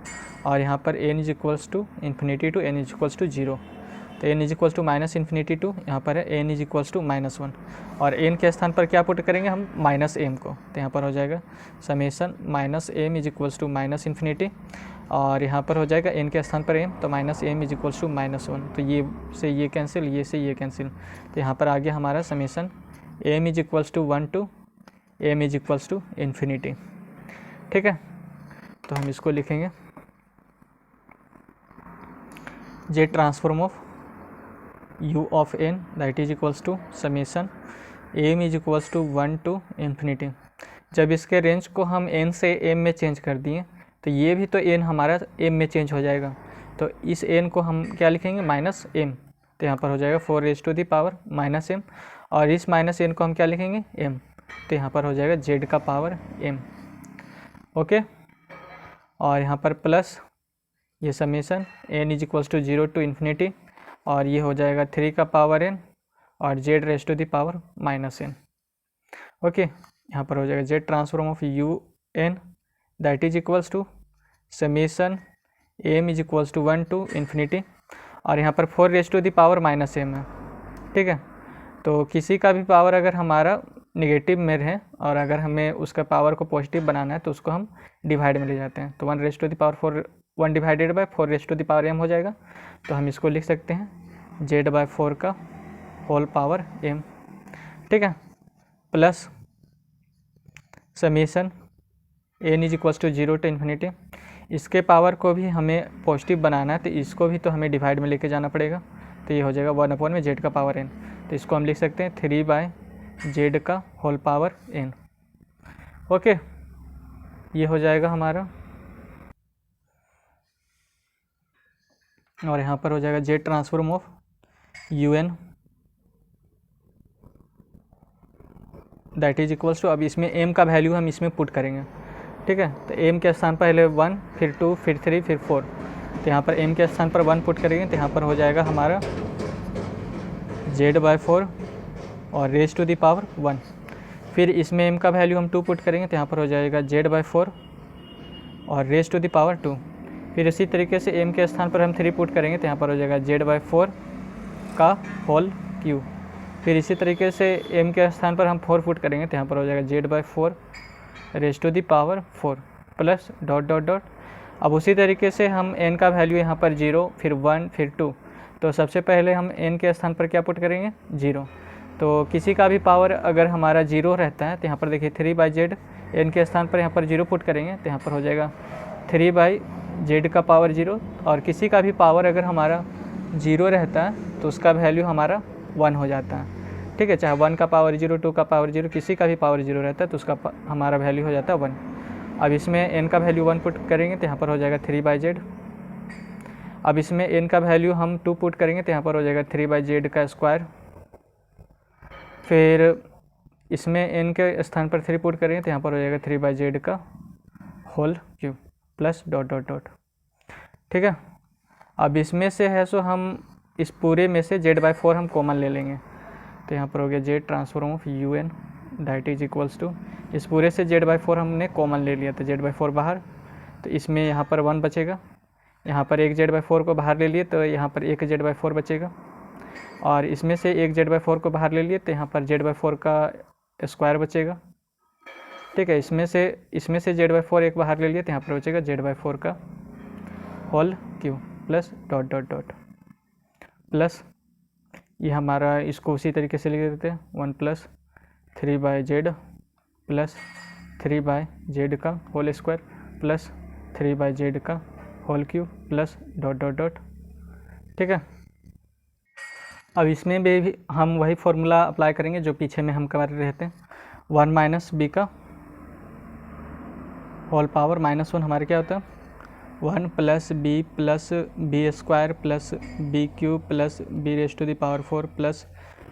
और यहाँ पर N is equals to infinity to N is equals to 0। तो N is equals to minus infinity to, यहाँ पर है एन इज इक्वल्स टू -1, और एन के स्थान पर क्या पुट करेंगे हम, माइनस एम को। तो यहाँ पर हो जाएगा summation minus M is equals to minus infinity, और यहाँ पर हो जाएगा एन के स्थान पर एम, तो minus M is equals to -1। तो ये से ये कैंसिल, ये से ये कैंसिल, तो यहाँ पर आ गया हमारा summation M is equals to 1 to M is equals to infinity, ठीक है। तो हम इसको लिखेंगे Z transform of u of n that is equals to summation M is equals to 1 to infinity. जब इसके रेंज को हम n से m में चेंज कर दिए तो ये भी तो n हमारा m में चेंज हो जाएगा, तो इस n को हम क्या लिखेंगे, माइनस m। तो यहाँ पर हो जाएगा 4⁻⁻m, और इस माइनस n को हम क्या लिखेंगे, m। तो यहाँ पर हो जाएगा z का पावर m, ओके। और यहाँ पर प्लस ये summation n is equals to 0 to infinity, और ये हो जाएगा 3 का पावर n और z raise to the power -n, okay. यहाँ पर हो जाएगा z transform of u n that is equals to summation m is equals to 1 to infinity, और यहाँ पर 4 raise to the power -m है, ठीक है। तो किसी का भी पावर अगर हमारा नेगेटिव में है और अगर हमें उसका पावर को पॉजिटिव बनाना है तो उसको हम डिवाइड में ले जाते हैं, तो 1 raise to the power 4, 1 divided by 4 raise to the power m हो जाएगा। तो हम इसको लिख सकते हैं z/4 का होल पावर m, ठीक है, plus summation n is equals to 0 to infinity. इसके पावर को भी हमें पॉजिटिव बनाना है तो इसको भी तो हमें डिवाइड में लेके जाना पड़ेगा, तो ये हो जाएगा 1 में z का पावर n। तो इसको हम लिख सकते हैं 3/z का होल पावर n, ओके। ये हो जाएगा हमारा, और यहाँ पर हो जाएगा z transform of un that is equals to, अब इसमें m का वैल्यू हम इसमें पुट करेंगे, ठीक है। तो m के स्थान पर पहले 1, फिर 2, फिर 3, फिर 4। तो यहाँ पर m के स्थान पर 1 पुट करेंगे तो यहाँ पर हो जाएगा हमारा z/4 और रेज टू द पावर 1। फिर इसमें m का वैल्यू हम 2 पुट करेंगे तो यहाँ पर हो जाएगा z/4 और रेज टू द पावर 2। फिर इसी तरीके से m के स्थान पर हम 3 पुट करेंगे तो यहाँ पर हो जाएगा z/4 का होल क्यूब। फिर इसी तरीके से m के स्थान पर हम 4 पुट करेंगे तो यहाँ पर हो जाएगा z/4 raise to the power 4 plus dot dot dot. अब उसी तरीके से हम n का वैल्यू यहाँ पर 0, फिर 1, फिर 2। तो सबसे पहले हम n के स्थान पर क्या पुट करेंगे, 0। तो किसी का भी पावर अगर हमारा 0 रहता है तो यहाँ पर देखिए 3/z, n के स्थान पर यहाँ पर 0 पुट करेंगे तो यहाँ पर हो जाएगा 3/z का पावर 0। और किसी का भी पावर अगर हमारा 0 रहता है तो उसका वैल्यू हमारा 1 हो जाता है, ठीक है। चाहे 1 का पावर 0, 2 का पावर 0, किसी का भी पावर 0 रहता है तो उसका हमारा वैल्यू हो जाता है 1। अब इसमें n का वैल्यू 1 पुट करेंगे तो यहाँ पर हो जाएगा 3/z। अब इसमें n का वैल्यू हम 2 पुट करेंगे तो यहाँ पर हो जाएगा 3/z का स्क्वायर। फिर इसमें n के स्थान पर 3 पुट करेंगे तो यहाँ पर हो जाएगा 3/z का whole cube plus dot dot dot, ठीक है। अब इसमें से है सो हम इस पूरे में से z/4 हम कॉमन ले लेंगे तो यहाँ पर हो गया z transform of un that is equals to, इस पूरे से z/4 हमने कॉमन ले लिया तो z/4 बाहर, तो इसमें यहाँ पर 1 बचेगा, यहाँ पर एक z/4 को बाहर ले लिए तो यहाँ पर एक z/4 बचेगा, और इसमें से एक z/4 को बाहर ले लिए तो यहाँ पर z/4 का स्क्वायर बचेगा, ठीक है। इसमें से z/4 एक बाहर ले लिए तो यहाँ पर बचेगा z/4 का whole cube plus dot dot dot plus ये हमारा, इसको उसी तरीके से लिख देते हैं 1 प्लस 3/z प्लस 3/z का होल स्क्वायर प्लस 3/z का whole cube plus dot dot dot, ठीक है। अब इसमें भी हम वही फॉर्मूला अप्लाई करेंगे जो पीछे में हम कर रहे थे, 1 माइनस b का होल पावर -1 हमारे क्या होता है 1 plus B square plus B cube plus B raise to the power 4 plus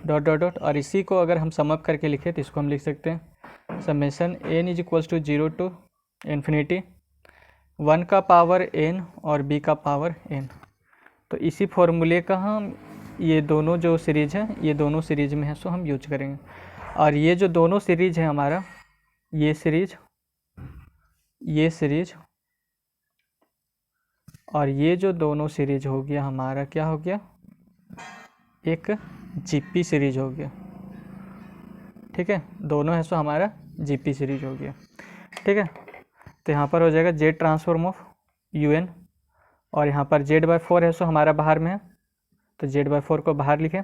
dot dot dot, और इसी को अगर हम सम अप करके लिखें तो इसको हम लिख सकते हैं summation n is equals to 0 to infinity 1 का पावर n और b का पावर n। तो इसी फॉर्मूले का हम ये दोनों जो सीरीज है, ये दोनों सीरीज में है सो हम यूज करेंगे। और ये जो दोनों सीरीज है हमारा, ये सीरीज और ये जो दोनों सीरीज हो गया हमारा, क्या हो गया, एक जीपी सीरीज हो गया। ठीक है, दोनों है सो हमारा जीपी सीरीज हो गया। ठीक है, तो यहाँ पर हो जाएगा जेड ट्रांसफॉर्म ऑफ यूएन, और यहाँ पर z/4 है सो हमारा बाहर में है, तो z/4 को बाहर लिखें।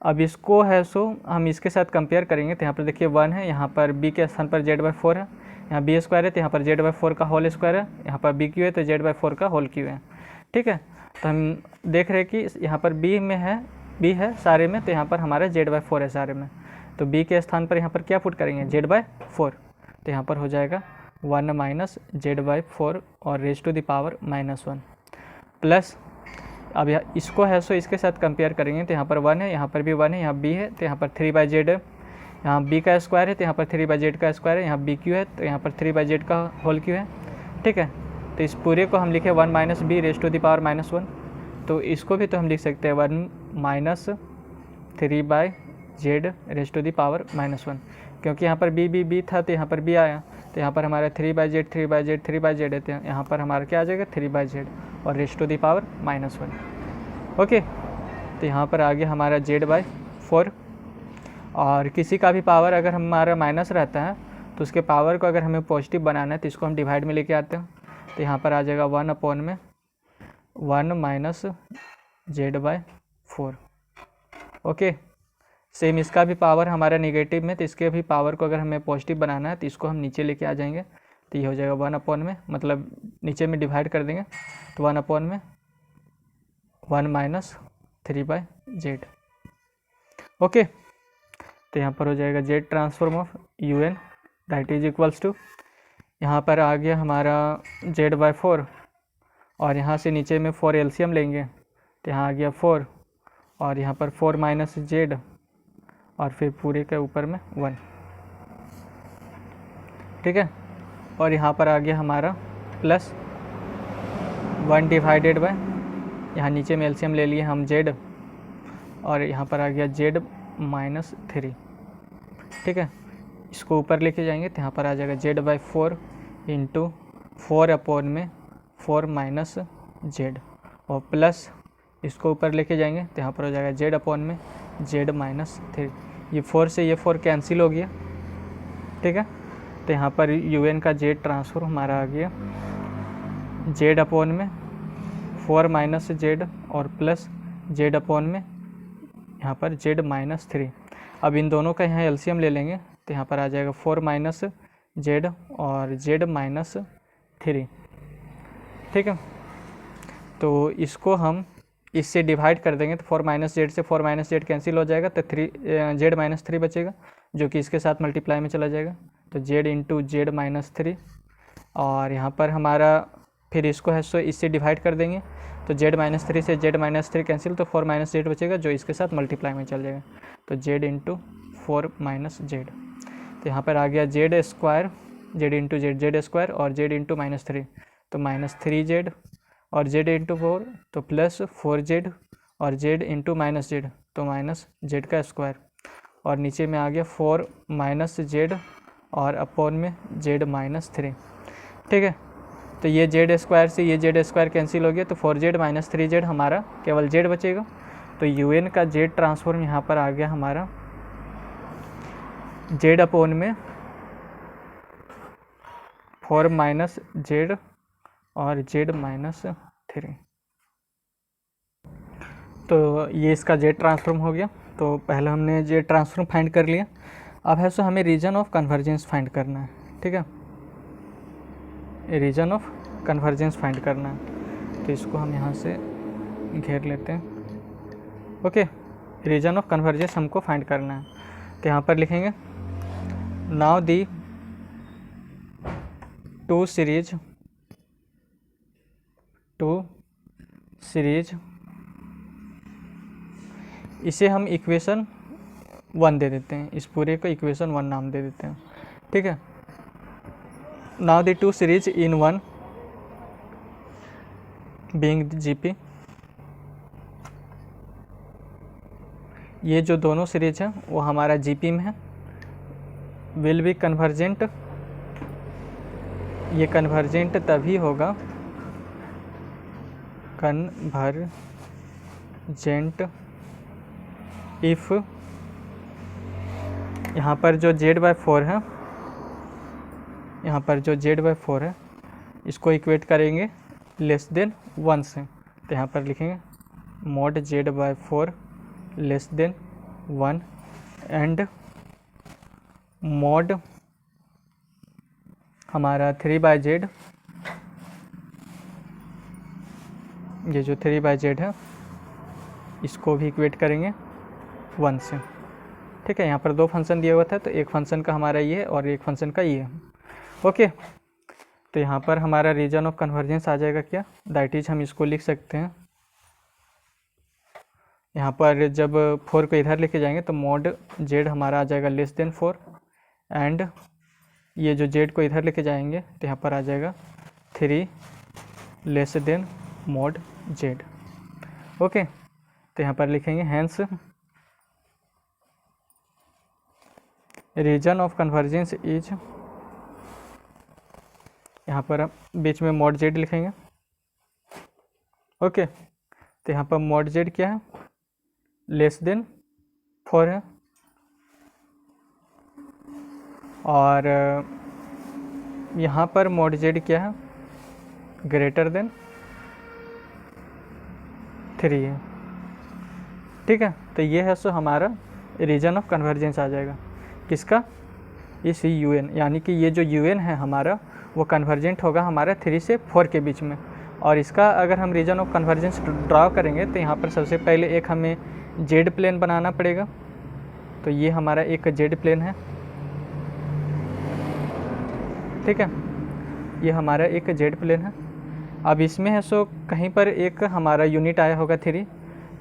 अब इसको है सो हम इसके साथ कंपेयर करेंगे, तो यहाँ पर देखिए 1 है, यहाँ पर b के स्थान पर z/4 है, यहाँ b स्क्वायर है तो यहाँ पर z/4 का होल स्क्वायर है, यहाँ पर b क्यू है तो z/4 का होल क्यू है। ठीक है, तो हम देख रहे हैं कि यहाँ पर b है सारे में, तो यहाँ पर हमारा z/4 है सारे में, तो b के स्थान पर यहाँ पर क्या पुट करेंगे, z/4, तो यहाँ पर हो जाएगा 1 माइनस z/4 और raise to the power -1 plus, अब इसको है सो इसके साथ कंपेयर करेंगे, तो यहाँ पर 1 है, यहाँ पर भी 1 है, यहाँ b है तो यहाँ पर 3/z है, यहाँ b का स्क्वायर है तो यहाँ पर 3/z का स्क्वायर है, यहाँ b क्यू है तो यहाँ पर 3/z का होल क्यू है। ठीक है, तो इस पूरे को हम लिखे 1 minus b raise to the power -1, तो इसको भी तो हम लिख सकते हैं 1 minus 3/z raise to the power -1, क्योंकि यहाँ पर b था तो यहाँ पर b आया, तो यहाँ पर हमारा 3/z है, तो यहाँ पर हमारा क्या आ जाएगा 3/z और raise to the power -1। Okay, तो यहाँ पर आ गया हमारा z/4, और किसी का भी पावर अगर हमारा माइनस रहता है तो उसके पावर को अगर हमें पॉजिटिव बनाना है तो इसको हम डिवाइड में लेके आते हैं, तो यहाँ पर आ जाएगा 1/1 माइनस z/4। ओके, सेम इसका भी पावर हमारा नेगेटिव में, तो इसके भी पावर को अगर हमें पॉजिटिव बनाना है तो इसको हम नीचे लेके आ जाएंगे, तो ये हो जाएगा 1 में, मतलब नीचे में डिवाइड कर देंगे तो 1 माइनस 3/z। ओके, तो यहाँ पर हो जाएगा Z transform of un that is equals to, यहाँ पर आ गया हमारा z/4, और यहाँ से नीचे में 4 एलसीएम लेंगे तो यहाँ आ गया 4, और यहाँ पर 4 माइनस z, और फिर पूरे के ऊपर में 1। ठीक है, और यहाँ पर आ गया हमारा प्लस 1 डिवाइडेड बाय, यहाँ नीचे में एलसीएम ले लिए हम z, और यहाँ पर आ गया z-3। ठीक है, इसको ऊपर लेके जाएंगे तो यहाँ पर आ जाएगा z/4 इंटू 4/4 माइनस z, और प्लस इसको ऊपर लेके जाएंगे तो यहाँ पर हो जाएगा z/z-3। ये 4 से ये 4 कैंसिल हो गया। ठीक है, तो यहाँ पर un का z ट्रांसफॉर्म हमारा आ गया z/4 माइनस z और प्लस z/में यहाँ पर z-3। अब इन दोनों का यहाँ एलसीएम ले लेंगे तो यहाँ पर आ जाएगा 4 माइनस z और z-3। ठीक है, तो इसको हम इससे डिवाइड कर देंगे तो 4 माइनस जेड से 4 माइनस जेड कैंसिल हो जाएगा, तो z-3 बचेगा जो कि इसके साथ मल्टीप्लाई में चला जाएगा, तो z इंटू z-3, और यहाँ पर हमारा फिर इसको है सो इससे डिवाइड कर देंगे तो z-3 से z-3 कैंसिल, तो 4 माइनस जेड बचेगा जो इसके साथ मल्टीप्लाई में चल जाएगा, तो z इंटू 4 माइनस जेड। तो यहाँ पर आ गया z square, z into Z square, और z इंटू -3 तो -3z, और z इंटू 4 तो प्लस 4z, और z इंटू -z तो -z का स्क्वायर, और नीचे में आ गया 4 माइनस z और अपॉन में z-3। ठीक है, तो ये z स्क्वायर से ये z स्क्वायर कैंसिल हो गया, तो 4z माइनस 3z हमारा केवल z बचेगा, तो un का z ट्रांसफॉर्म यहाँ पर आ गया हमारा z अपॉन में 4 माइनस z और z-3। तो ये इसका z ट्रांसफॉर्म हो गया। तो पहले हमने z ट्रांसफॉर्म फाइंड कर लिया, अब है सो हमें रीजन ऑफ कन्वर्जेंस फाइंड करना है। ठीक है, रीजन ऑफ कन्वर्जेंस फाइंड करना है, तो इसको हम यहाँ से घेर लेते हैं। ओके, रीजन ऑफ कन्वर्जेंस हमको फाइंड करना है, तो यहाँ पर लिखेंगे नाउ दी टू सीरीज, इसे हम इक्वेशन 1 दे देते हैं, इस पूरे को इक्वेशन 1 नाम दे देते हैं, ठीक है। Now the two series in one being GP, ये जो दोनों सीरीज है वो हमारा जीपी में है, विल बी कन्वर्जेंट, ये कन्वर्जेंट तभी होगा, कन्वर्जेंट इफ़ यहाँ पर जो z/4 है, यहाँ पर जो z/4 है इसको इक्वेट करेंगे लेस देन 1 से, तो यहाँ पर लिखेंगे mod z/4 less than 1 and mod हमारा 3/z, ये जो 3/z है इसको भी इक्वेट करेंगे 1 से, ठीक है। यहाँ पर 2 फंक्शन दिया हुआ था, तो एक फंक्शन का हमारा ये है और एक फंक्शन का ये है, ओके। तो यहाँ पर हमारा रीजन ऑफ कन्वर्जेंस आ जाएगा क्या, दैट इज हम इसको लिख सकते हैं, यहाँ पर जब 4 को इधर लेके जाएंगे तो mod z हमारा आ जाएगा लेस देन 4 एंड ये जो z को इधर लेके जाएंगे तो यहाँ पर आ जाएगा 3 less than mod z, okay. तो यहाँ पर लिखेंगे hence region of convergence is, यहाँ पर हम बीच में mod z लिखेंगे, ओके। तो यहाँ पर mod z क्या है, लेस देन 4 है, और यहाँ पर mod z क्या है, ग्रेटर देन 3 है, ठीक है। तो ये है सो हमारा रीजन ऑफ कन्वर्जेंस आ जाएगा, किसका, इस UN, यानी कि ये जो UN है हमारा वो कन्वर्जेंट होगा हमारा 3 से 4 के बीच में। और इसका अगर हम रीजन ऑफ कन्वर्जेंस ड्रा करेंगे तो यहाँ पर सबसे पहले एक हमें जेड प्लेन बनाना पड़ेगा, तो ये हमारा एक जेड प्लेन है, ठीक है, ये हमारा एक जेड प्लेन है। अब इसमें है सो कहीं पर एक हमारा यूनिट आया होगा 3,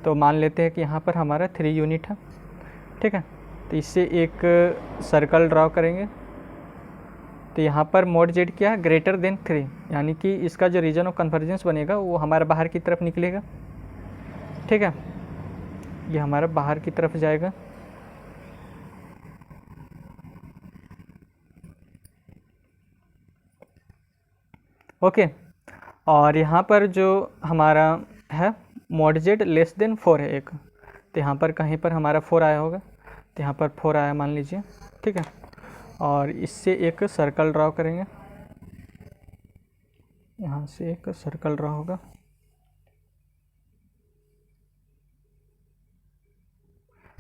तो मान लेते हैं कि यहाँ पर हमारा 3 यूनिट है, ठीक है। तो इससे एक सर्कल ड्रा करेंगे, तो यहाँ पर mod z क्या है, ग्रेटर देन 3, यानी कि इसका जो रीजन ऑफ कन्वर्जेंस बनेगा वो हमारा बाहर की तरफ निकलेगा, ठीक है, ये हमारा बाहर की तरफ जाएगा, ओके। और यहाँ पर जो हमारा है mod z लेस देन 4 है एक, तो यहाँ पर कहीं पर हमारा 4 आया होगा, तो यहाँ पर 4 आया मान लीजिए, ठीक है। और इससे एक सर्कल ड्रा करेंगे, यहाँ से एक सर्कल ड्रा होगा,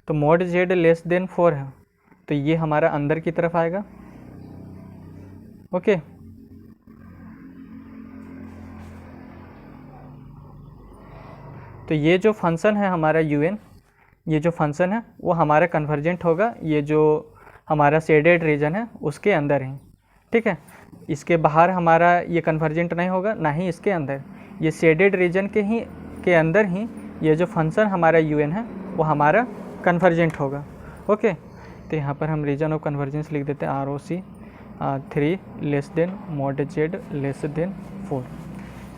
तो mod z लेस देन 4 है, तो ये हमारा अंदर की तरफ आएगा, ओके। तो ये जो फंक्शन है हमारा UN, ये जो फंक्शन है वो हमारा कन्वर्जेंट होगा, ये जो हमारा शेडेड रीजन है उसके अंदर ही, ठीक है। इसके बाहर हमारा ये कन्वर्जेंट नहीं होगा, ना ही इसके अंदर, ये शेडेड रीजन के अंदर ही ये जो फंक्शन हमारा UN है वो हमारा कन्वर्जेंट होगा, ओके। तो यहाँ पर हम रीजन ऑफ कन्वर्जेंस लिख देते हैं ROC 3 less than mod z less then 4।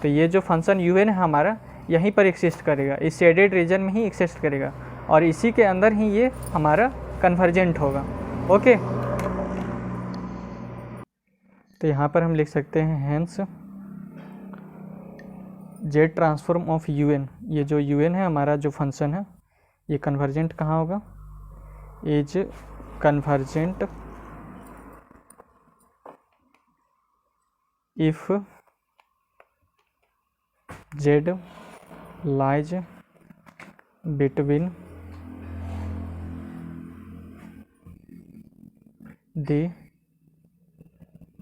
तो ये जो फंक्शन UN है हमारा यहीं पर एक्सिस्ट करेगा, इस शेडेड रीजन में ही एक्सिस्ट करेगा, और इसी के अंदर ही ये हमारा कन्वर्जेंट होगा, ओके। तो यहाँ पर हम लिख सकते हैं hence Z transform of UN, ये जो UN है हमारा जो फंक्शन है ये कन्वर्जेंट कहाँ होगा, is convergent if z lies between the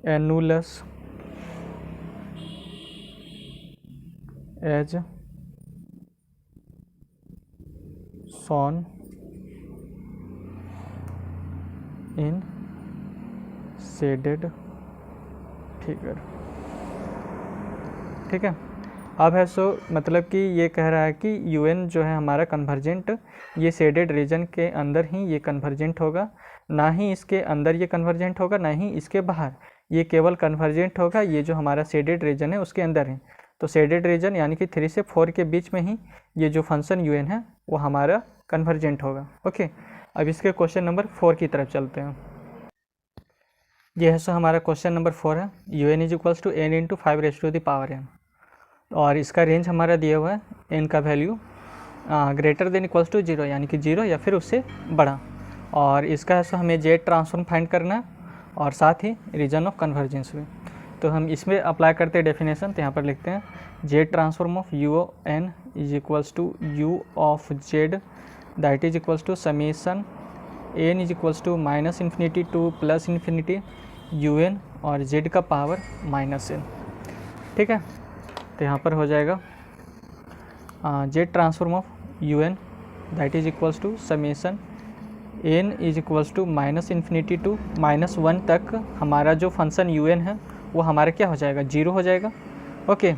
annulus as shown in shaded figure, ठीक है। अब है सो मतलब कि ये कह रहा है कि UN जो है हमारा कन्वर्जेंट, ये शेडेड रीजन के अंदर ही ये कन्वर्जेंट होगा, ना ही इसके अंदर ये कन्वर्जेंट होगा, ना ही इसके बाहर, ये केवल कन्वर्जेंट होगा ये जो हमारा शेडेड रीजन है उसके अंदर है। तो शेडेड रीजन यानी कि 3 से 4 के बीच में ही ये जो फंक्शन UN है वो हमारा कन्वर्जेंट होगा। ओके, अब इसके क्वेश्चन नंबर 4 की तरफ चलते हैं। ये है सो हमारा क्वेश्चन नंबर 4 है, UN is equals to n into 5⁻n, और इसका रेंज हमारा दिया हुआ है n का value greater than equals to 0 यानी कि 0 या फिर उससे बड़ा, और इसका है सो हमें जेड ट्रांसफॉर्म फाइंड करना है और साथ ही रीजन ऑफ कन्वर्जेंस भी। तो हम इसमें अप्लाई करते हैं डेफिनेशन, तो यहाँ पर लिखते हैं Z transform of UN is equals to U of Z that is equals to summation n is equals to -∞ to +∞ UN और Z का पावर -n। ठीक है, तो यहाँ पर हो जाएगा Z transform of UN that is equals to summation n is equals to -∞ to -1 तक हमारा जो फंक्शन UN है वो हमारा क्या हो जाएगा, 0 हो जाएगा। ओके,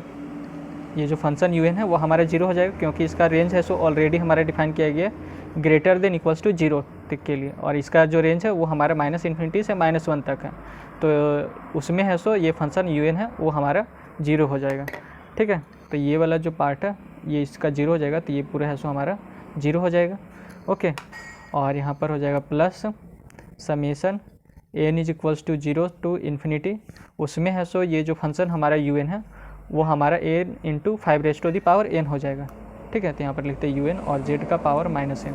ये जो फंक्शन UN है वो हमारा 0 हो जाएगा क्योंकि इसका रेंज है सो ऑलरेडी हमारा डिफाइन किया गया है ग्रेटर देन इक्वल्स टू 0 तक के लिए, और इसका जो रेंज है वो हमारा -∞ से -1 तक है। तो उसमें है सो ये फंक्शन UN है वो हमारा 0 हो जाएगा। ठीक है, तो ये वाला जो पार्ट है ये इसका 0 हो जाएगा, तो ये पूरा है सो हमारा 0 हो जाएगा। ओके, और यहाँ पर हो जाएगा plus summation n is equals to 0 to ∞, उसमें है सो ये जो फंक्शन हमारा UN है वो हमारा n इंटू 5⁻n हो जाएगा। ठीक है, तो यहाँ पर लिखते हैं UN और Z का पावर -n।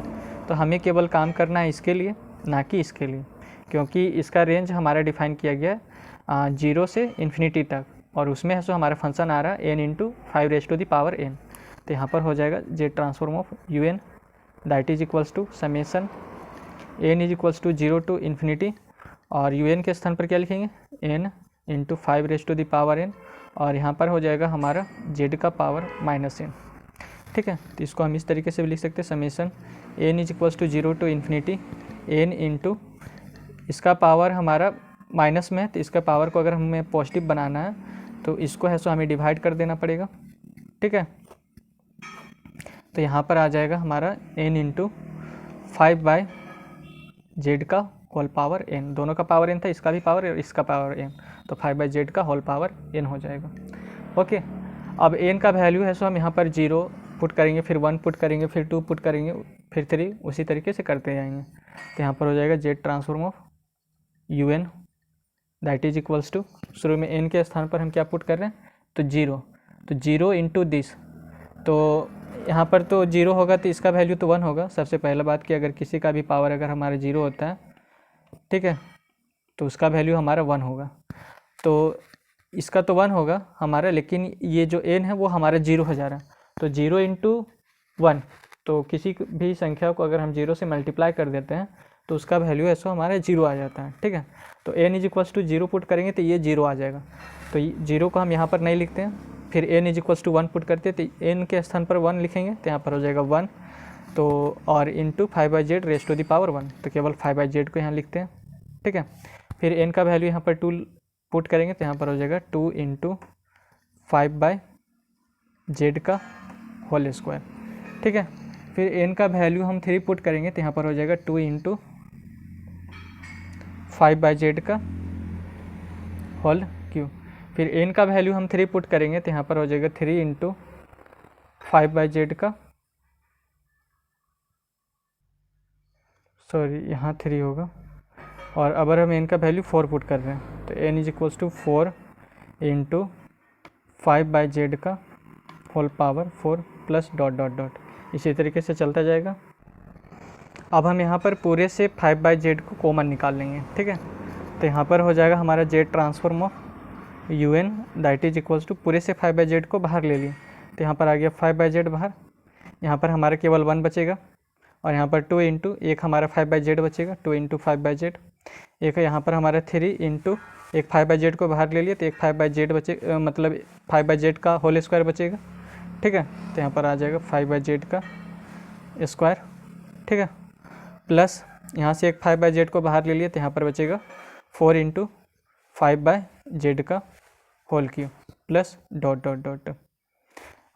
तो हमें केवल काम करना है इसके लिए, ना कि इसके लिए, क्योंकि इसका रेंज हमारा डिफाइन किया गया है 0 से ∞ तक, और उसमें है सो हमारा फंक्शन आ रहा है n इंटू 5⁻n। तो यहाँ पर हो जाएगा Z transform of UN that is equals to summation n is equals to 0 to ∞, और UN के स्थान पर क्या लिखेंगे n इंटू 5⁻n, और यहाँ पर हो जाएगा हमारा Z का पावर -n। ठीक है, तो इसको हम इस तरीके से भी लिख सकते हैं summation n is equals to 0 to ∞ n into, इसका पावर हमारा माइनस में है तो इसका पावर को अगर हमें पॉजिटिव बनाना है तो इसको है सो हमें डिवाइड कर देना पड़ेगा। ठीक है, तो यहाँ पर आ जाएगा हमारा n इंटू 5/z का होल पावर n, दोनों का पावर n था, इसका भी पावर और इसका पावर n, तो 5/z का होल पावर n हो जाएगा। ओके, अब n का वैल्यू है सो हम यहाँ पर 0 पुट करेंगे, फिर 1 पुट करेंगे, फिर 2 पुट करेंगे, फिर 3, उसी तरीके से करते जाएंगे। तो यहाँ पर हो जाएगा Z transform of UN that is equals to, शुरू में n के स्थान पर हम क्या पुट कर रहे हैं तो 0, तो 0 इंटू दिस, तो यहाँ पर तो 0 होगा तो इसका वैल्यू तो 1 होगा। सबसे पहला बात कि अगर किसी का भी पावर अगर हमारा 0 होता है, ठीक है, तो उसका वैल्यू हमारा 1 होगा, तो इसका तो 1 होगा हमारा, लेकिन ये जो n है वो हमारा 0 हो जा रहा है, तो 0 इंटू 1, तो किसी भी संख्या को अगर हम 0 से मल्टीप्लाई कर देते हैं तो उसका वैल्यू ऐसा हमारा 0 आ जाता है। ठीक है, तो n is equals to 0 put करेंगे तो ये 0 आ जाएगा, तो 0 को हम यहाँ पर नहीं लिखते हैं, फिर n is equals to 1 put करते हैं तो n के स्थान पर 1 लिखेंगे, तो यहाँ पर हो जाएगा 1, तो और into 5/z raise to the power 1, तो केवल 5/z को यहाँ लिखते हैं। ठीक है, फिर n का वैल्यू यहाँ पर 2 पुट करेंगे तो यहाँ पर हो जाएगा 2 इंटू 5/z का होल स्क्वायर। ठीक है, फिर n का वैल्यू हम 3 पुट करेंगे तो यहाँ पर हो जाएगा 2 इंटू 5/z का होल क्यूब। फिर n का वैल्यू हम 3 पुट करेंगे तो यहाँ पर हो जाएगा 3 इंटू 5/z का, सॉरी यहाँ 3 होगा, और अगर हम n का वैल्यू 4 पुट कर रहे हैं तो n is equals to 4 into 5/z का whole power 4 plus dot dot dot, इसी तरीके से चलता जाएगा। अब हम यहाँ पर पूरे से 5/z को कॉमन निकाल लेंगे। ठीक है, तो यहाँ पर हो जाएगा हमारा Z transform of UN that is equals to, पूरे से 5/z को बाहर ले लिए तो यहाँ पर आ गया 5/z बाहर, यहाँ पर हमारा केवल 1 बचेगा, और यहाँ पर 2 इंटू एक हमारा 5/z बचेगा, 2 इंटू 5/z, एक यहाँ पर हमारा 3 इंटू एक 5/z को बाहर ले लिए तो एक 5/z बचे, मतलब 5/z का होल स्क्वायर बचेगा। ठीक है, तो यहाँ पर आ जाएगा 5/z का स्क्वायर। ठीक है, प्लस यहाँ से एक 5/z को बाहर ले लिए तो यहाँ पर बचेगा 4 इंटू 5/z का whole cube plus dot dot dot.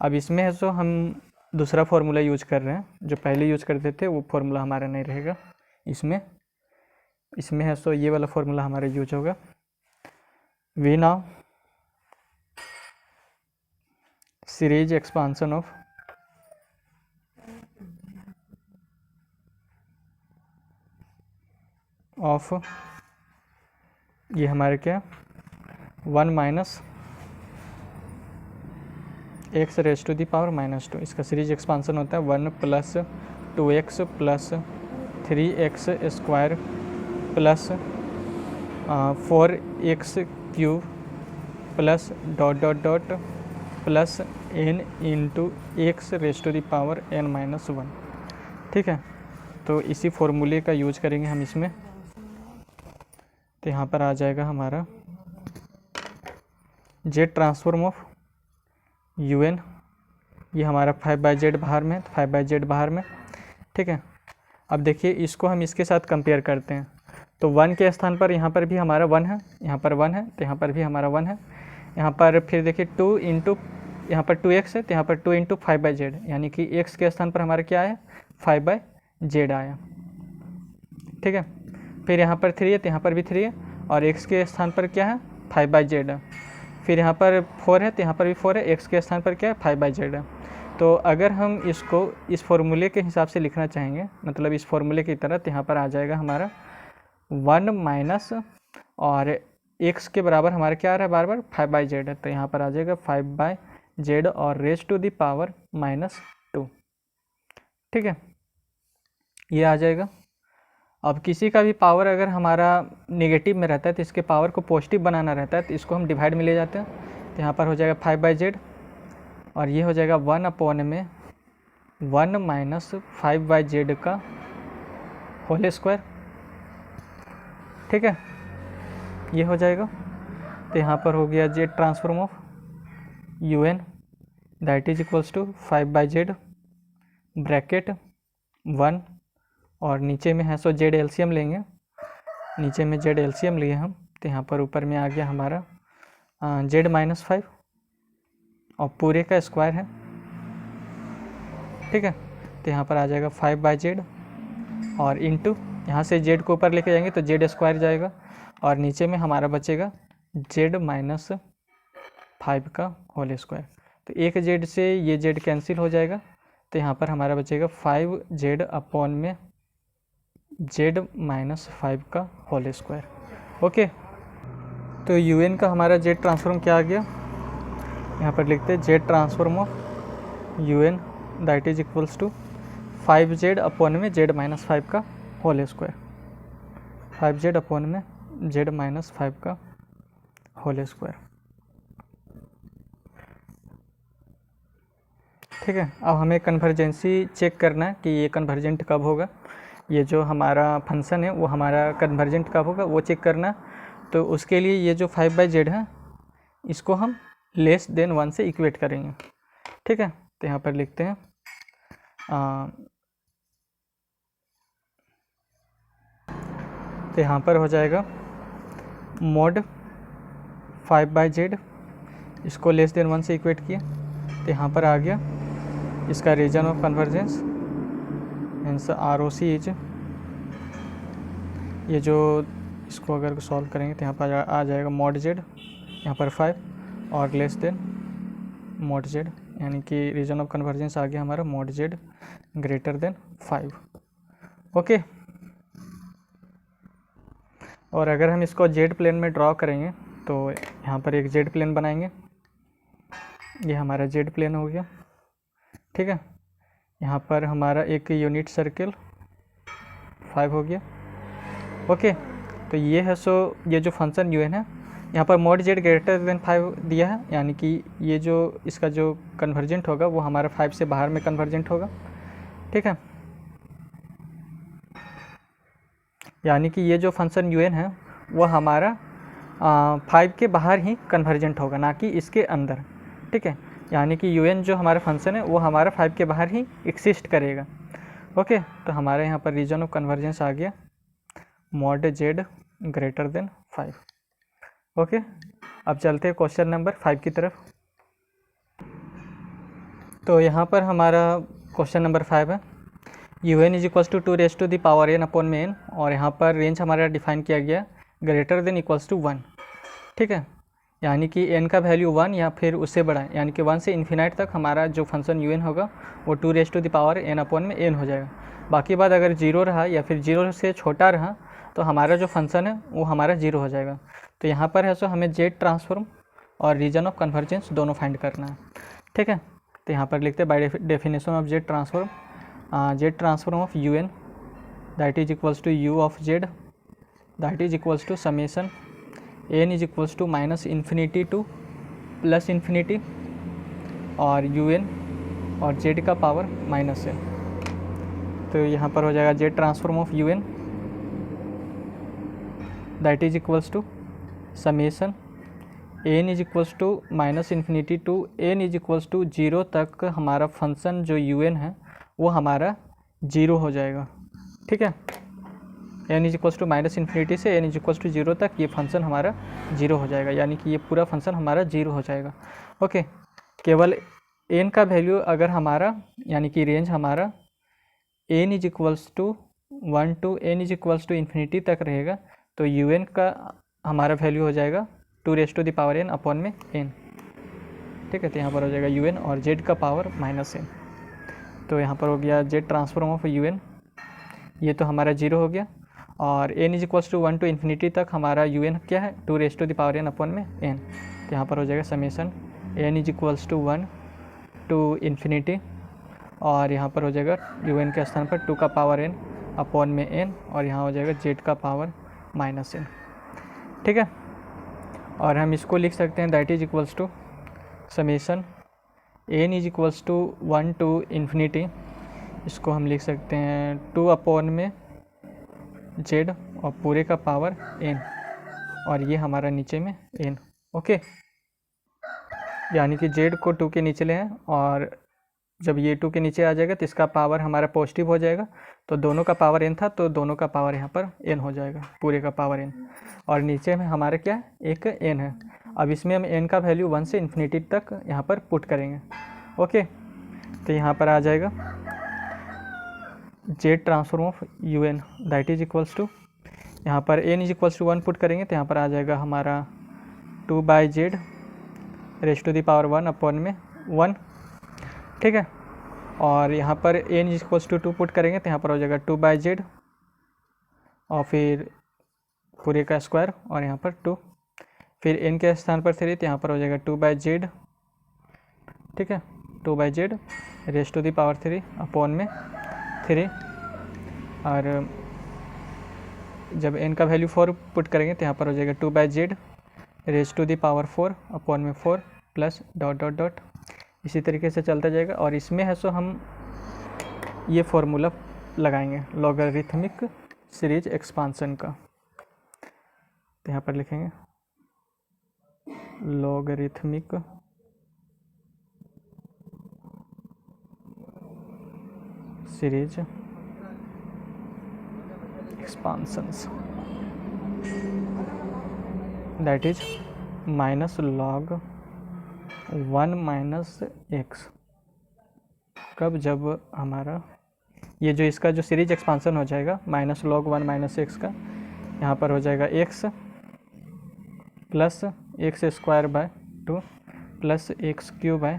अब इसमें है सो हम दूसरा फॉर्मूला यूज कर रहे हैं, जो पहले यूज करते थे वो फॉर्मूला हमारा नहीं रहेगा इसमें। इसमें है सो ये वाला फॉर्मूला हमारा यूज होगा। We now series expansion of ये हमारे क्या 1 minus x raise to the power -2, इसका सीरीज एक्सपांसन होता है 1 plus 2x plus 3x square plus 4x cube plus dot dot dot plus n into x raise to the power n-1। ठीक है, तो इसी फॉर्मूले का यूज करेंगे हम इसमें। तो यहाँ पर आ जाएगा हमारा जेड ट्रांसफॉर्म ऑफ un, ये हमारा 5/z बाहर में, 5/z बाहर में। ठीक है, अब देखिए इसको हम इसके साथ कंपेयर करते हैं। तो 1 के स्थान पर यहाँ पर भी हमारा 1 है, यहाँ पर 1 है, तो यहाँ पर भी हमारा 1 है। यहाँ पर फिर देखिए 2 इंटू, यहाँ पर 2x है, तो यहाँ पर 2 इंटू 5/z, यानी कि x के स्थान पर हमारा क्या आया 5/z आया। ठीक है, फिर यहाँ पर 3 है, तो यहाँ पर भी 3 है, और x के स्थान पर क्या है 5/z है। फिर यहाँ पर 4 है, तो यहाँ पर भी 4 है, x के स्थान पर क्या है 5/z है। तो अगर हम इसको इस फॉर्मूले के हिसाब से लिखना चाहेंगे, मतलब इस फॉर्मूले की तरह, तो यहाँ पर आ जाएगा हमारा 1 माइनस, और x के बराबर हमारा क्या आ रहा है बार बार 5/z है, तो यहाँ पर आ जाएगा 5/z और रेज टू दी पावर -2। ठीक है, ये आ जाएगा। अब किसी का भी पावर अगर हमारा नेगेटिव में रहता है तो इसके पावर को पॉजिटिव बनाना रहता है, तो इसको हम डिवाइड में ले जाते हैं। तो यहाँ पर हो जाएगा 5/z, और ये हो जाएगा 1 में 1 माइनस 5/z का होल स्क्वायर। ठीक है, ये हो जाएगा। तो यहाँ पर हो गया Z transform of un that is equals to 5/z bracket 1, और नीचे में है सो जेड एलसीएम लेंगे, नीचे में जेड एलसीएम लिए हम, तो यहाँ पर ऊपर में आ गया हमारा z-5, और पूरे का स्क्वायर है। ठीक है, तो यहाँ पर आ जाएगा 5/z, और इंटू यहाँ से z को ऊपर लेके जाएंगे तो जेड स्क्वायर जाएगा, और नीचे में हमारा बचेगा z-5 का होल स्क्वायर। तो एक z से ये z कैंसिल हो जाएगा, तो यहाँ पर हमारा बचेगा 5z अपॉन में z-5 का होल स्क्वायर। ओके, तो un का हमारा जेड ट्रांसफॉर्म क्या आ गया, यहाँ पर लिखते हैं Z transform of un that is equals to 5z upon में z-5 का होल स्क्वायर, 5z अपॉन में z-5 का होल स्क्वायर। ठीक है, अब हमें कन्वर्जेंसी चेक करना है कि ये कन्वर्जेंट कब होगा, ये जो हमारा फंक्शन है वो हमारा कन्वर्जेंट कब होगा वो चेक करना। तो उसके लिए ये जो 5/z है इसको हम लेस देन 1 से इक्वेट करेंगे। ठीक है, तो यहाँ पर लिखते हैं तो यहाँ पर हो जाएगा mod 5/z, इसको लेस देन 1 से इक्वेट किया, तो यहाँ पर आ गया इसका region of convergence, means ROC is, ये जो इसको अगर सॉल्व करेंगे तो यहाँ पर आ जाएगा mod z, यहाँ पर 5 और लेस देन mod z, यानी कि रीजन ऑफ कन्वर्जेंस आ गया हमारा mod z greater then 5। Okay, और अगर हम इसको जेड प्लेन में ड्रॉ करेंगे तो यहाँ पर एक जेड प्लेन बनाएंगे, ये हमारा जेड प्लेन हो गया। ठीक है, यहाँ पर हमारा एक यूनिट सर्किल 5 हो गया। ओके, तो ये है सो ये जो फंक्शन un है, यहाँ पर mod z ग्रेटर देन 5 दिया है, यानी कि ये जो इसका जो कन्वर्जेंट होगा वो हमारा 5 से बाहर में कन्वर्जेंट होगा। ठीक है, यानी कि ये जो फंक्शन un है वो हमारा 5 के बाहर ही कन्वर्जेंट होगा, ना कि इसके अंदर। ठीक है, यानी कि un जो हमारा फंक्शन है वो हमारा 5 के बाहर ही एक्सिस्ट करेगा। ओके, तो हमारे यहाँ पर रीजन ऑफ कन्वर्जेंस आ गया mod z greater then 5। Okay, अब चलते हैं क्वेश्चन नंबर 5 की तरफ। तो यहाँ पर हमारा क्वेश्चन नंबर 5 है, U N is equals to 2⁻n upon में n, और यहाँ पर रेंज हमारा डिफाइन किया गया ग्रेटर देन इक्वल्स टू 1। ठीक है, यानी कि n का वैल्यू 1 या फिर उससे बड़ा है, यानी कि 1 से इन्फिनाइट तक हमारा जो फंक्शन un होगा वो 2⁻n अपॉन में n हो जाएगा। बाकी बात अगर 0 रहा या फिर 0 से छोटा रहा तो हमारा जो फंक्शन है वो हमारा 0 हो जाएगा। तो यहाँ पर है सो हमें जेड ट्रांसफॉर्म और रीजन ऑफ कन्वर्जेंस दोनों फाइंड करना है। ठीक है, तो यहाँ पर लिखते हैं by definition of Z transform of U N that is equals to U of Z that is equals to summation N is equals to -∞ to +∞, और यू एन और जेड का पावर -n। तो यहाँ पर हो जाएगा Z transform of U N that is equals to summation N is equals to -∞ to n is equals to 0 तक हमारा फंक्शन जो यू एन है वो हमारा 0 हो जाएगा। ठीक है, n इज इक्वल्स टू -∞ से n इज इक्वल्स टू 0 तक ये फंक्शन हमारा 0 हो जाएगा, यानी कि ये पूरा फंक्शन हमारा 0 हो जाएगा। ओके, केवल n का वैल्यू अगर हमारा यानी कि रेंज हमारा n is equals to 1 to n is equals to ∞ तक रहेगा तो यू एन का हमारा वैल्यू हो जाएगा 2⁻n अपॉन में n। ठीक है, तो यहाँ पर हो जाएगा यू एन और जेड का पावर -n। तो यहाँ पर हो गया Z transform of U N, ये तो हमारा 0 हो गया, और n is equals to 1 to ∞ तक हमारा यू एन क्या है 2⁻n अपॉन में n। तो यहाँ पर हो जाएगा summation n is equals to 1 to ∞, और यहाँ पर हो जाएगा यू एन के स्थान पर 2 का पावर n अपॉन में n, और यहाँ हो जाएगा जेड का पावर -n। ठीक है, और हम इसको लिख सकते हैं that is equals to summation n is equals to 1 to ∞, इसको हम लिख सकते हैं 2 अपॉन में z और पूरे का पावर n, और ये हमारा नीचे में n। ओके, यानी कि z को 2 के नीचे ले हैं, और जब ये 2 के नीचे आ जाएगा तो इसका पावर हमारा पॉजिटिव हो जाएगा, तो दोनों का पावर n था तो दोनों का पावर यहाँ पर n हो जाएगा, पूरे का पावर n, और नीचे में हमारे क्या एक n है। अब इसमें हम n का वैल्यू 1 से ∞ तक यहाँ पर पुट करेंगे। ओके, तो यहाँ पर आ जाएगा Z transform of U N that is equals to, यहाँ पर n is equals to 1 put करेंगे तो यहाँ पर आ जाएगा हमारा 2/z⁻1 अपॉन में 1। ठीक है, और यहाँ पर n is equals to 2 put करेंगे तो यहाँ पर हो जाएगा 2/z और फिर पूरे का स्क्वायर, और यहाँ पर 2, फिर n के स्थान पर 3 तो यहाँ पर हो जाएगा 2/z। ठीक है, 2/z⁻³ अपॉन में 3, और जब n का वैल्यू 4 पुट करेंगे तो यहाँ पर हो जाएगा 2/z⁻⁴ अपॉन में 4 प्लस ... इसी तरीके से चलता जाएगा। और इसमें है सो हम ये फॉर्मूला लगाएंगे लॉगरिथमिक सीरीज एक्सपांसन का, तो यहाँ पर लिखेंगे logarithmic series expansions that is -log 1 - x। कब? जब हमारा ये जो इसका जो सीरीज एक्सपांसन हो जाएगा -log 1 - x का, यहाँ पर हो जाएगा x plus x² 2 plus x³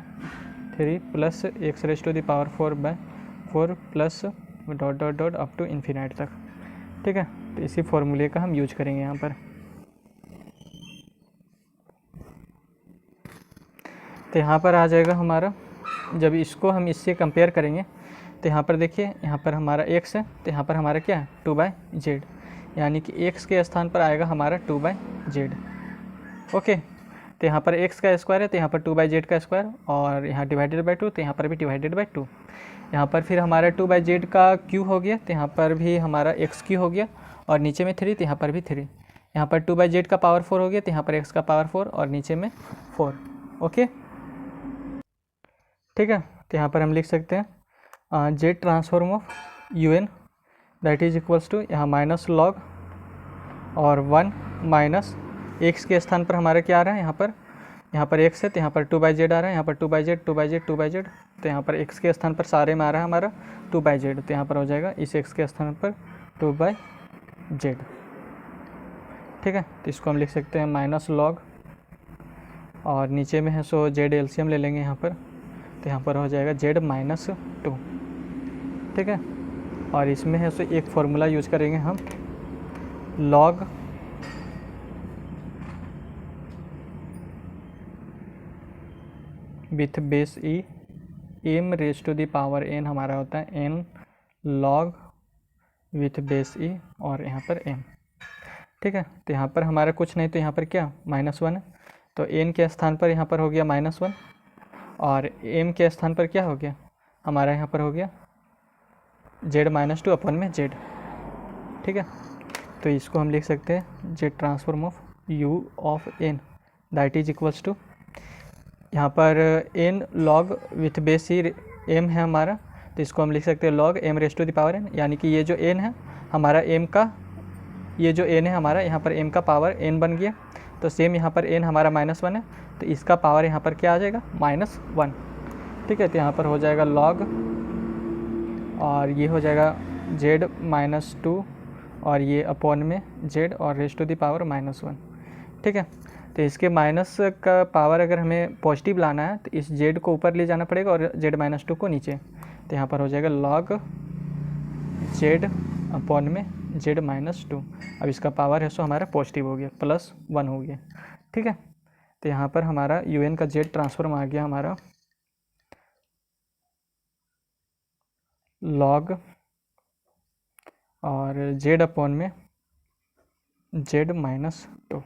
3 plus x⁴/4 plus ... up to infinite तक। ठीक है, तो इसी फॉर्मूले का हम यूज करेंगे यहाँ पर। तो यहाँ पर आ जाएगा हमारा, जब इसको हम इससे कंपेयर करेंगे तो यहाँ पर देखिए, यहाँ पर हमारा x है तो यहाँ पर हमारा क्या है 2/z, यानी कि x के स्थान पर आएगा हमारा 2/z। ओके, तो यहाँ पर x का स्क्वायर है तो यहाँ पर 2/z का स्क्वायर, और यहाँ /2 तो यहाँ पर भी /2। यहाँ पर फिर हमारा 2/z का क्यू हो गया तो यहाँ पर भी हमारा x³ हो गया, और नीचे में 3 तो यहाँ पर भी 3। यहाँ पर 2/z का पावर 4 हो गया तो यहाँ पर x का पावर 4 और नीचे में 4। ओके, ठीक है, तो यहाँ पर हम लिख सकते हैं Z transform of U N that is equals to, यहाँ -log और 1 माइनस x के स्थान पर हमारा क्या आ रहा है, यहाँ पर x है तो यहाँ पर 2/z आ रहा है, यहाँ पर 2/z तो यहाँ पर x के स्थान पर सारे में आ रहा है हमारा 2/z, तो यहाँ पर हो जाएगा इस x के स्थान पर 2/z। ठीक है, तो इसको हम लिख सकते हैं माइनस लॉग, और नीचे में है सो z एलसीएम ले लेंगे यहाँ पर, तो यहाँ पर हो जाएगा z-2। ठीक है, और इसमें है सो एक फॉर्मूला यूज करेंगे हम, log with base E m raise to the power n हमारा होता है n log with base E और यहाँ पर m। ठीक है, तो यहाँ पर हमारा कुछ नहीं, तो यहाँ पर क्या -1 है, तो n के स्थान पर यहाँ पर हो गया -1 और m के स्थान पर क्या हो गया हमारा यहाँ पर हो गया z-2 अपन में z। ठीक है, तो इसको हम लिख सकते हैं z transform of u of n that is equals to, यहाँ पर n log with base E m है हमारा, तो इसको हम लिख सकते हैं log m raise to the power n, यानी कि ये जो n है हमारा m का, ये जो n है हमारा यहाँ पर m का पावर n बन गया, तो सेम यहाँ पर n हमारा -1 है, तो इसका पावर यहाँ पर क्या आ जाएगा -1। ठीक है, तो यहाँ पर हो जाएगा log, और ये हो जाएगा z-2 और ये अपॉन में z और रेज टू द पावर -1। ठीक है, तो इसके माइनस का पावर अगर हमें पॉजिटिव लाना है तो इस z को ऊपर ले जाना पड़ेगा और z-2 को नीचे, तो यहाँ पर हो जाएगा log z अपॉन में z-2। अब इसका पावर है सो हमारा पॉजिटिव हो गया, +1 हो गया। ठीक है, तो यहाँ पर हमारा un का z ट्रांसफॉर्म आ गया हमारा log और z अपॉन में z-2।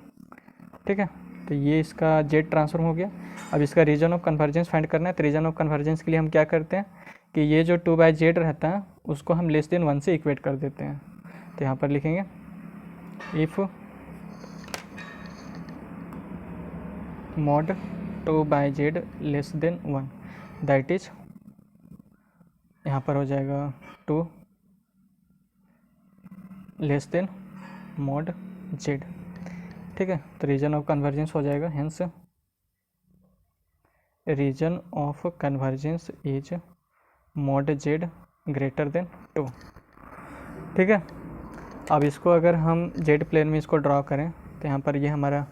ठीक है, तो ये इसका z ट्रांसफॉर्म हो गया। अब इसका रीजन ऑफ कन्वर्जेंस फाइंड करना है, तो रीजन ऑफ कन्वर्जेंस के लिए हम क्या करते हैं कि ये जो 2/z रहता है उसको हम <1 से इक्वेट कर देते हैं, तो यहाँ पर लिखेंगे if mod 2/z <1 that is, यहाँ पर हो जाएगा 2 mod z। ठीक है, तो रीजन ऑफ कन्वर्जेंस हो जाएगा, hence region of convergence is mod z <2। ठीक है, अब इसको अगर हम z प्लेन में इसको ड्रॉ करें तो यहाँ पर ये हमारा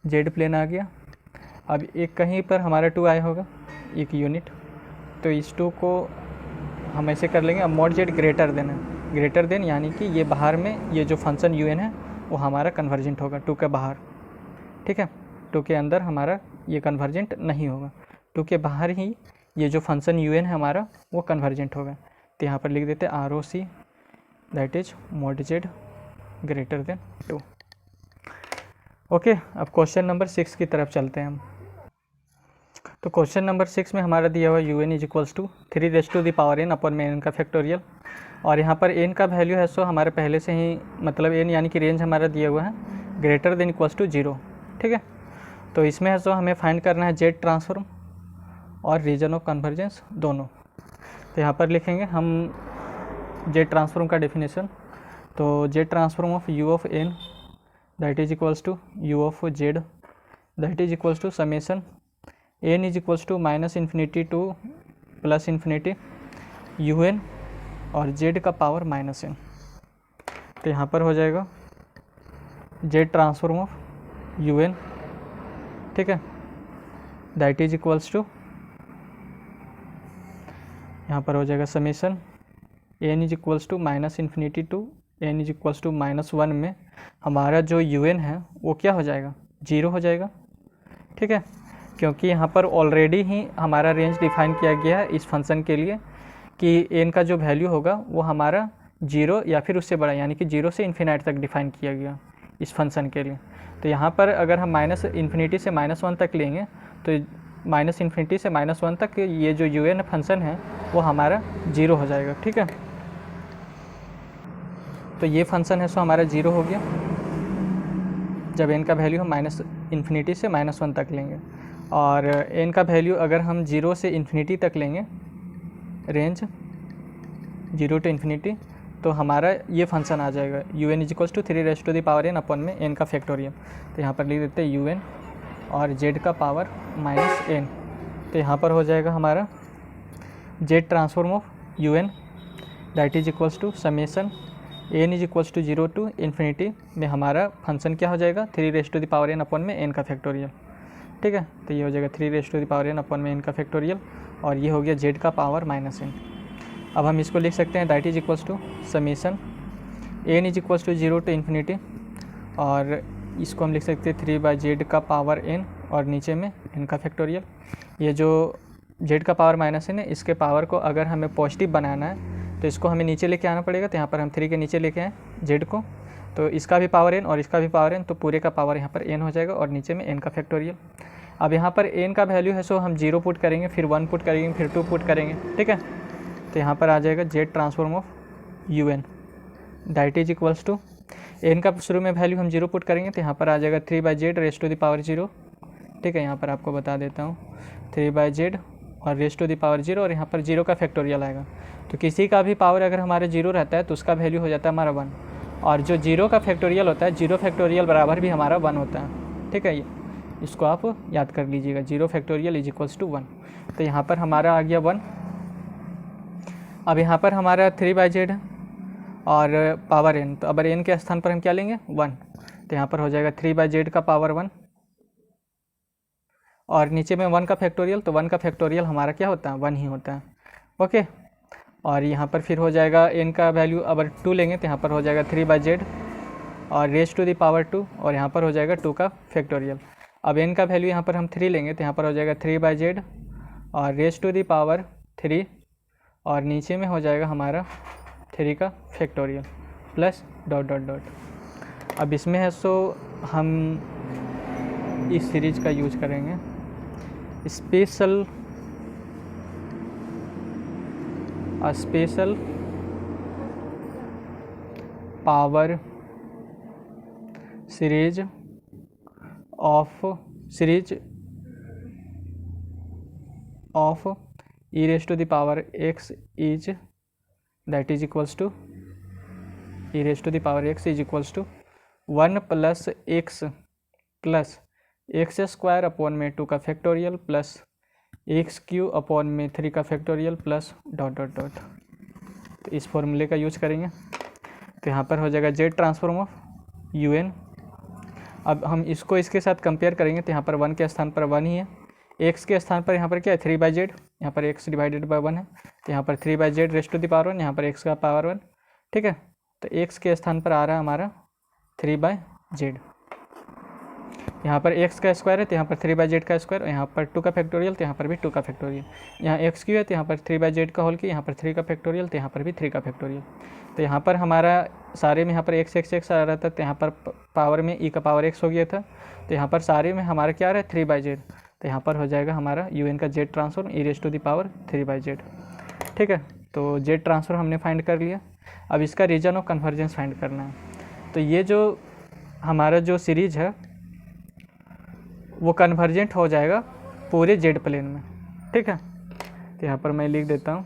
z प्लेन आ गया। अब एक कहीं पर हमारा 2 आया होगा एक यूनिट, तो इस 2 को हम ऐसे कर लेंगे। अब mod z ग्रेटर देन यानी कि ये बाहर में ये जो फंक्शन un है वो हमारा कन्वर्जेंट होगा 2 के बाहर। ठीक है, 2 के अंदर हमारा ये कन्वर्जेंट नहीं होगा, 2 के बाहर ही ये जो फंक्शन un है हमारा वो कन्वर्जेंट होगा। तो यहाँ पर लिख देते हैं ROC that is mod z <2। Okay, अब क्वेश्चन नंबर 6 की तरफ चलते हैं हम। तो क्वेश्चन नंबर 6 में हमारा दिया हुआ un is equals to 3n upon में n का फैक्टोरियल, और यहाँ पर n का वैल्यू है सो हमारे पहले से ही, मतलब n यानी कि रेंज हमारा दिया हुआ है <0। ठीक है, तो इसमें है सो हमें फाइंड करना है z ट्रांसफॉर्म और रीजन ऑफ कन्वर्जेंस दोनों। तो यहाँ पर लिखेंगे हम z ट्रांसफॉर्म का डेफिनेशन, तो z transform of u of n that is equals to u of z that is equals to summation n is equals to -∞ to +∞ un और z का पावर -n। तो यहाँ पर हो जाएगा z ट्रांसफॉर्म ऑफ un, ठीक है, that is equals to, यहाँ पर हो जाएगा summation n is equals to -∞ to n is equals to -1 में हमारा जो un है वो क्या हो जाएगा 0 हो जाएगा। ठीक है, क्योंकि यहाँ पर ऑलरेडी ही हमारा रेंज डिफाइन किया गया है इस फंक्शन के लिए कि n का जो वैल्यू होगा वो हमारा 0 या फिर उससे बड़ा, यानी कि 0 से इन्फिनाइट तक डिफाइन किया गया इस फंक्शन के लिए। तो यहाँ पर अगर हम -∞ से -1 तक लेंगे तो -∞ से -1 तक ये जो un फंक्शन है वो हमारा 0 हो जाएगा। ठीक है, तो ये फंक्शन है सो हमारा 0 हो गया जब n का वैल्यू हम -∞ से -1 तक लेंगे, और n का वैल्यू अगर हम 0 से इन्फिनिटी तक लेंगे, रेंज 0 to ∞, तो हमारा ये फंक्शन आ जाएगा un is equals to 3n upon में n का फैक्टोरियल। तो यहाँ पर लिख देते हैं un और z का पावर -n। तो यहाँ पर हो जाएगा हमारा Z transform of U N that is equals to summation N is equals to 0 to infinity में हमारा फंक्शन क्या हो जाएगा 3n अपॉन में एन का फैक्टोरियल। ठीक है, तो ये हो जाएगा 3n अपॉन में एन का फैक्टोरियल और ये हो गया जेड का पावर -n। अब हम इसको लिख सकते हैं that is equals to summation N is equals to 0 to infinity और इसको हम लिख सकते हैं 3/z का पावर n और नीचे में n का फैक्टोरियल। ये जो z का पावर -n है इसके पावर को अगर हमें पॉजिटिव बनाना है तो इसको हमें नीचे लेके आना पड़ेगा। तो यहाँ पर हम 3 के नीचे लेके आए z को, तो इसका भी पावर n और इसका भी पावर n, तो पूरे का पावर यहाँ पर n हो जाएगा और नीचे में n का फैक्टोरियल। अब यहाँ पर n का वैल्यू है सो हम 0 पुट करेंगे, फिर 1 पुट करेंगे, फिर 2 पुट करेंगे। ठीक है, तो यहाँ पर आ जाएगा Z transform of U N that is equals to N का शुरू में वैल्यू हम 0 पुट करेंगे तो यहाँ पर आ जाएगा 3/z race to the power 0। ठीक है, यहाँ पर आपको बता देता हूँ 3/z और रेस टू द पावर 0 और यहाँ पर 0 का फैक्टोरियल आएगा। तो किसी का भी पावर अगर हमारे 0 रहता है तो उसका वैल्यू हो जाता है हमारा 1 और जो 0 का फैक्टोरियल होता है 0 फैक्टोरियल बराबर भी हमारा 1 होता है। ठीक है, ये इसको आप याद कर लीजिएगा 0 फैक्टोरियल इज इक्वल्स टू 1। तो यहाँ पर हमारा आ गया 1। अब यहाँ पर हमारा 3/z और पावर n, तो अब n के स्थान पर हम क्या लेंगे 1, तो यहाँ पर हो जाएगा 3/z का पावर 1 और नीचे में 1 का फैक्टोरियल, तो 1 का फैक्टोरियल हमारा क्या होता है 1 ही होता है। ओके, और यहाँ पर फिर हो जाएगा n का वैल्यू अगर 2 लेंगे तो यहाँ पर हो जाएगा 3/z और रेस टू द पावर 2 और यहाँ पर हो जाएगा 2 का फैक्टोरियल। अब n का वैल्यू यहाँ पर हम 3 लेंगे तो यहाँ पर हो जाएगा 3/z और रेस टू द पावर 3 और नीचे में हो जाएगा हमारा 3 का factorial plus dot dot dot. अब इसमें है सो हम इस सीरीज का यूज करेंगे special power series of e raise to the power x is that is equals to e raise to the power x is equals to 1 plus x square upon में 2 का factorial plus x³ upon में 3 का factorial plus dot dot dot. तो इस फॉर्मूले का use करेंगे तो यहाँ पर हो जाएगा Z transform of U N. अब हम इसको इसके साथ कंपेयर करेंगे तो यहाँ पर 1 के स्थान पर 1 ही है, x के स्थान पर यहाँ पर क्या है 3/z, यहाँ पर x डिवाइडेड बाय 1 है तो यहाँ पर 3/z race to the power 1, यहाँ पर x का पावर 1। ठीक है, तो x के स्थान पर आ रहा है हमारा 3/z, यहाँ पर x का स्क्वायर है तो यहाँ पर 3/z का स्क्वायर, यहाँ पर 2 का फैक्टोरियल तो यहाँ पर भी 2 का फैक्टोरियल, यहाँ x³ है तो यहाँ पर 3/z का होल की, यहाँ पर 3 का फैक्टोरियल तो यहाँ पर भी 3 का फैक्टोरियल। तो यहाँ पर हमारा सारे में यहाँ पर x आ रहा था तो यहाँ पर पावर में e का पावर x हो गया था, तो यहाँ पर सारे में हमारा क्या आ रहा है 3/z, तो यहाँ पर हो जाएगा हमारा un का Z transform e raise to the power 3/z। ठीक है, तो जेड ट्रांसफॉर्म हमने फाइंड कर लिया। अब इसका रीजन ऑफ कन्वर्जेंस फाइंड करना है। तो ये जो हमारा जो सीरीज है वो कन्वर्जेंट हो जाएगा पूरे जेड प्लेन में। ठीक है, तो यहाँ पर मैं लिख देता हूँ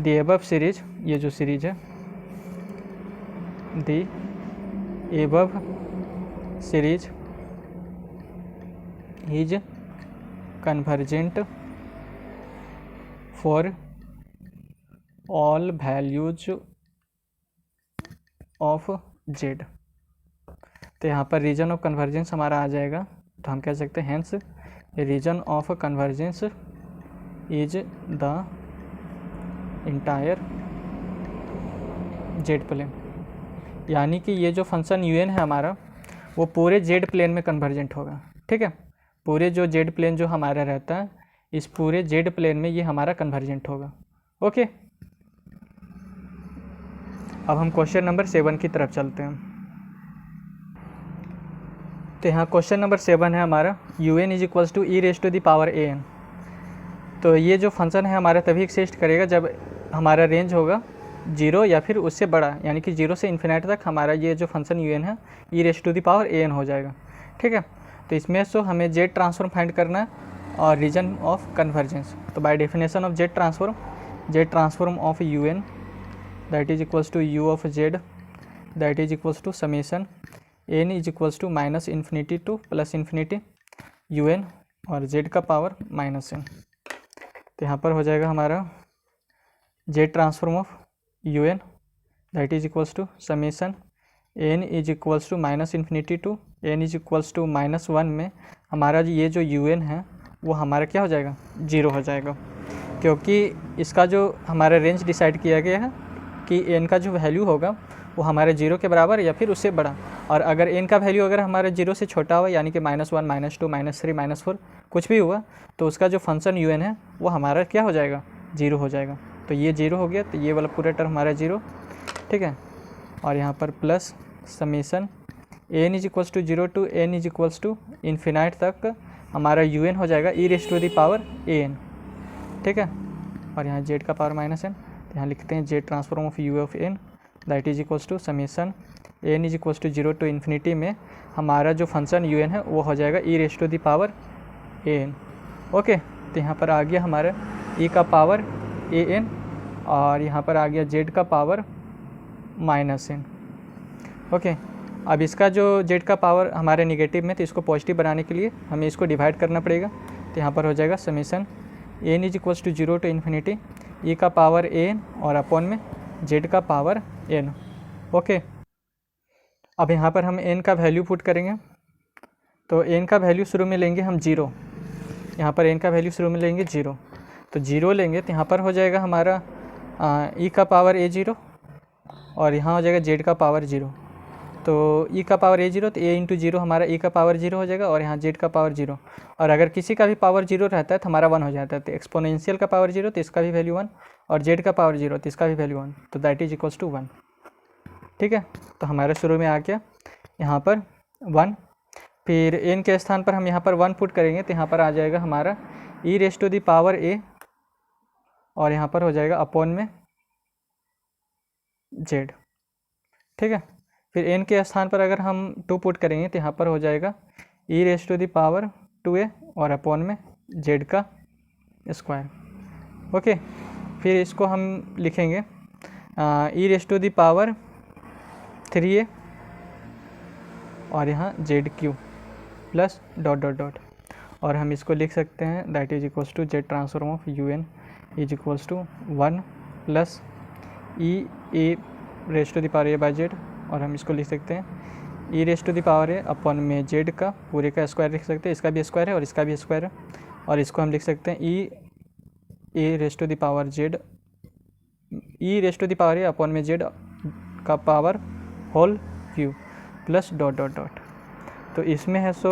दी एबव सीरीज, ये जो सीरीज है the above series is convergent for all values of Z. तो यहाँ पर रीजन ऑफ कन्वर्जेंस हमारा आ जाएगा, तो हम कह सकते हैं hence region of convergence is the entire Z plane, यानी कि ये जो फंक्शन un है हमारा वो पूरे जेड प्लेन में कन्वर्जेंट होगा। ठीक है, पूरे जो जेड प्लेन जो हमारा रहता है इस पूरे जेड प्लेन में ये हमारा कन्वर्जेंट होगा। ओके, अब हम क्वेश्चन नंबर 7 की तरफ चलते हैं। तो यहाँ क्वेश्चन नंबर 7 है हमारा un is equals to E raise to the power an। तो ये जो फंक्शन है हमारा तभी एक्सिस्ट करेगा जब हमारा रेंज होगा 0 या फिर उससे बड़ा, यानी कि 0 से इन्फिनिट तक हमारा ये जो फंक्शन un है e raise to the power an हो जाएगा। ठीक है, तो इसमें सो हमें जेड ट्रांसफॉर्म फाइंड करना है और रीजन ऑफ कन्वर्जेंस। तो by definition of Z transform of un that is equals to u of z that is equals to summation n is equals to -infinity to +infinity un और z का power -n। तो यहाँ पर हो जाएगा हमारा Z transform of U N that is equals to summation N is equals to minus infinity to N is equals to -1 में हमारा ये जो यू एन है वो हमारा क्या हो जाएगा, 0 हो जाएगा, क्योंकि इसका जो हमारा रेंज डिसाइड किया गया है कि एन का जो वैल्यू होगा वो हमारे 0 के बराबर या फिर उससे बड़ा, और अगर एन का वैल्यू अगर हमारे 0 से छोटा हुआ यानी कि -1 -2 -3 -4 कुछ भी हुआ तो उसका जो फंक्शन यू एन है वो हमारा क्या हो जाएगा, 0 हो जाएगा। तो ये 0 हो गया, तो ये वाला पूरा टर्म हमारा 0, ठीक है। और यहाँ पर plus summation N is equals to 0 to N is equals to infinite तक हमारा यू एन हो जाएगा E raise to the power A N, ठीक है। और यहाँ जेड का पावर -n, तो यहाँ लिखते हैं Z transform of U of N that is equals to summation N is equals to 0 to infinity में हमारा जो फंक्शन यू एन है वो हो जाएगा E raise to the power A N. Okay, तो यहाँ पर आ गया हमारा ई का पावर ए एन और यहाँ पर आ गया जेड का पावर -n। ओके, अब इसका जो जेड का पावर हमारे निगेटिव में तो इसको पॉजिटिव बनाने के लिए हमें इसको डिवाइड करना पड़ेगा। तो यहाँ पर हो जाएगा summation N is equals to 0 to infinity e का पावर ए एन और अपॉन में जेड का पावर एन। ओके, अब यहाँ पर हम एन का वैल्यू पुट करेंगे। तो एन का वैल्यू शुरू में लेंगे हम 0, यहाँ पर एन का वैल्यू शुरू में लेंगे 0, तो 0 लेंगे तो यहाँ पर हो जाएगा हमारा ई का पावर A0 और यहाँ हो जाएगा जेड का पावर 0। तो ई का पावर A0 तो a इंटू 0 हमारा ई का पावर 0 हो जाएगा और यहाँ जेड का पावर 0, और अगर किसी का भी पावर 0 रहता है तो हमारा 1 हो जाता है। तो एक्सपोनेंशियल का पावर 0 तो इसका भी वैल्यू 1 और जेड का पावर 0 तो इसका भी वैल्यू 1, तो दैट इज इक्वल्स टू 1, ठीक है। तो हमारे शुरू में आ गया यहाँ पर 1, फिर एन के स्थान पर हम यहाँ पर 1 पुट करेंगे तो यहाँ पर आ जाएगा हमारा ई raise to the power A और यहाँ पर हो जाएगा अपॉन में जेड, ठीक है। फिर एन के स्थान पर अगर हम 2 पुट करेंगे तो यहाँ पर हो जाएगा E raise to the power 2a और अपॉन में जेड का स्क्वायर। ओके, फिर इसको हम लिखेंगे E raise to the power 3a और यहाँ Z cube plus dot dot dot, और हम इसको लिख सकते हैं that is equals to Z transform of U N is equals to 1 plus E A raise to the power a by Z, और हम इसको लिख सकते हैं E raise to the power a upon में जेड का पूरे का स्क्वायर लिख सकते हैं, इसका भी स्क्वायर है और इसका भी स्क्वायर है, और इसको हम लिख सकते हैं e A raise to the power Z e raise to the power a upon में जेड का power whole cube plus dot dot dot. तो इसमें है सो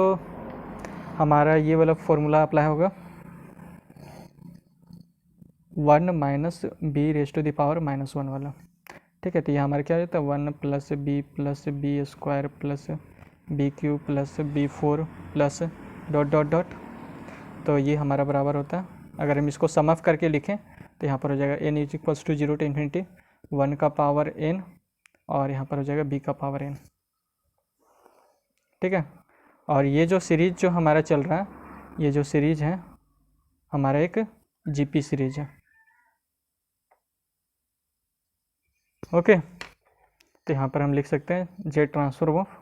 हमारा ये वाला फॉर्मूला अप्लाई होगा 1 minus B raise to the power -1 वाला, ठीक है। तो ये हमारा क्या रहता है 1 plus B square plus B cube plus b4 plus dot dot dot. तो ये हमारा बराबर होता है, अगर हम इसको सम अप करके लिखें तो यहाँ पर हो जाएगा n is equals to 0 to infinity 1 का पावर n और यहाँ पर हो जाएगा b का पावर n, ठीक है। और ये जो सीरीज़ जो हमारा चल रहा है, ये जो सीरीज़ है हमारा एक जीपी सीरीज़ है। ओके, तो यहाँ पर हम लिख सकते हैं Z transform of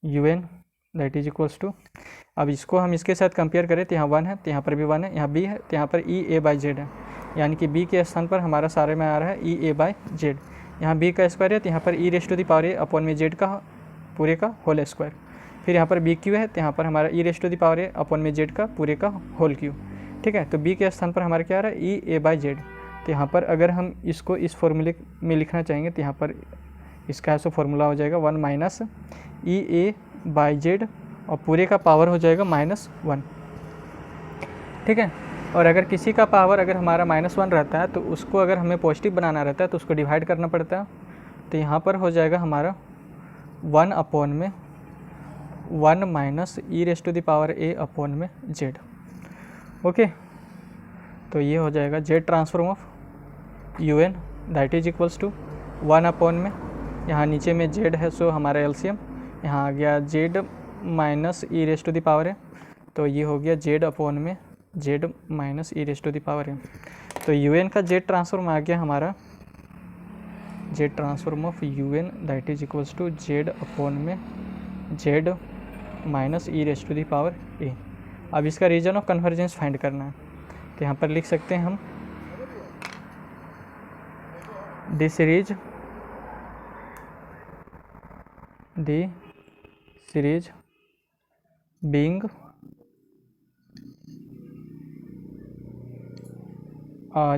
U N that is equals to, अब इसको हम इसके साथ कंपेयर करें तो यहाँ 1 है तो यहाँ पर भी 1 है, यहाँ b है तो यहाँ पर ई ए बाई जेड है, यानी कि b के स्थान पर हमारा सारे में आ रहा है ई ए बाई जेड। यहाँ b का स्क्वायर है तो यहाँ पर E raise to the power a upon में जेड का पूरे का होल स्क्वायर, फिर यहाँ पर बी क्यू है तो यहाँ पर हमारा ई raise to the power a upon में जेड का पूरे का होल क्यू, ठीक है। तो b के स्थान पर हमारा क्या आ रहा है ई ए बाई जेड। तो यहाँ पर अगर हम इसको इस फॉर्मूले में लिखना चाहेंगे तो यहाँ पर इसका ऐसा फॉर्मूला हो जाएगा 1 minus E A by Z और पूरे का पावर हो जाएगा -1, ठीक है। और अगर किसी का पावर अगर हमारा -1 रहता है तो उसको अगर हमें पॉजिटिव बनाना रहता है तो उसको डिवाइड करना पड़ता है। तो यहाँ पर हो जाएगा हमारा 1 अपॉन में 1 minus E raise to the power a upon में जेड। ओके, तो ये हो जाएगा Z transform of U N that is equals to 1 upon में यहाँ नीचे में जेड है सो हमारा एलसीएम यहाँ आ गया Z minus E raise to the power a, तो ये हो गया जेड अपॉन में Z minus E raise to the power a। तो यू एन का जेड ट्रांसफॉर्म आ गया हमारा Z transform of U N that is equals to Z upon में Z minus E raise to the power a। अब इसका region of convergence find करना है तो यहाँ पर लिख सकते हैं हम द सीरीज बीइंग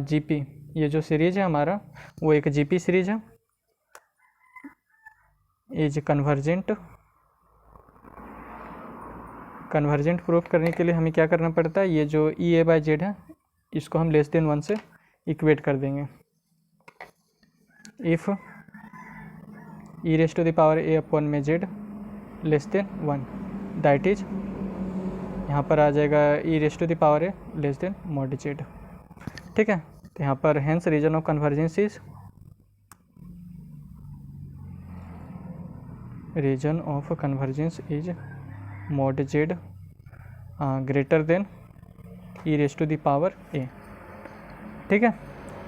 जीपी, ये जो सीरीज है हमारा वो एक जीपी सीरीज है, इज कन्वर्जेंट प्रूफ करने के लिए हमें क्या करना पड़ता है, ये जो ई ए बाई जेड है इसको हम लेस देन 1 से इक्वेट कर देंगे। If e raise to the power a upon में z less than 1, that is यहाँ पर आ जाएगा e raise to the power a less than mod z. ठीक है, तो यहाँ पर hence region of convergence is mod Z greater than E raise to the power a. ठीक है,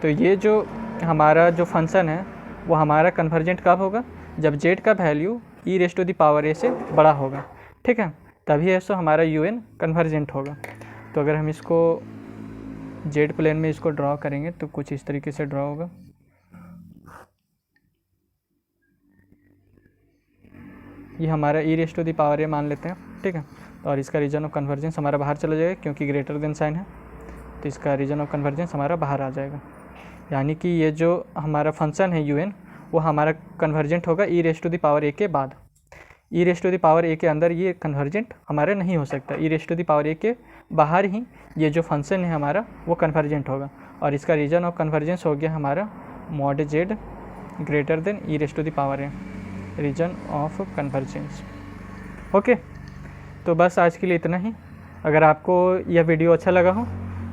तो ये जो हमारा जो फंक्शन है वो हमारा कन्वर्जेंट कब होगा, जब जेड का value e raise to the power a से बड़ा होगा। ठीक है, तभी ऐसा हमारा यू एन कन्वर्जेंट होगा। तो अगर हम इसको जेड प्लेन में इसको ड्रॉ करेंगे तो कुछ इस तरीके से ड्रॉ होगा। ये हमारा ई रेस टू द पावर ए मान लेते हैं। ठीक है, और इसका रीजन ऑफ कन्वर्जेंस हमारा बाहर चला जाएगा क्योंकि ग्रेटर देन साइन है, तो इसका रीजन ऑफ कन्वर्जेंस हमारा बाहर आ जाएगा। यानी कि ये जो हमारा फंक्शन है यू एन वो हमारा कन्वर्जेंट होगा ई रेस टू द पावर ए के बाद। ई रेस टू द पावर ए के अंदर ये कन्वर्जेंट हमारा नहीं हो सकता, ई रेस टू द पावर ए के बाहर ही ये जो फंक्शन है हमारा वो कन्वर्जेंट होगा। और इसका रीजन ऑफ कन्वर्जेंस हो गया हमारा mod Z greater than E raise to the power A, region of convergence. Okay, तो बस आज के लिए इतना ही। अगर आपको यह वीडियो अच्छा लगा हो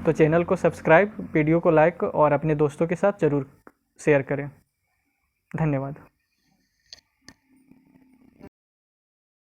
तो चैनल को सब्सक्राइब, वीडियो को लाइक और अपने दोस्तों के साथ ज़रूर शेयर करें। धन्यवाद।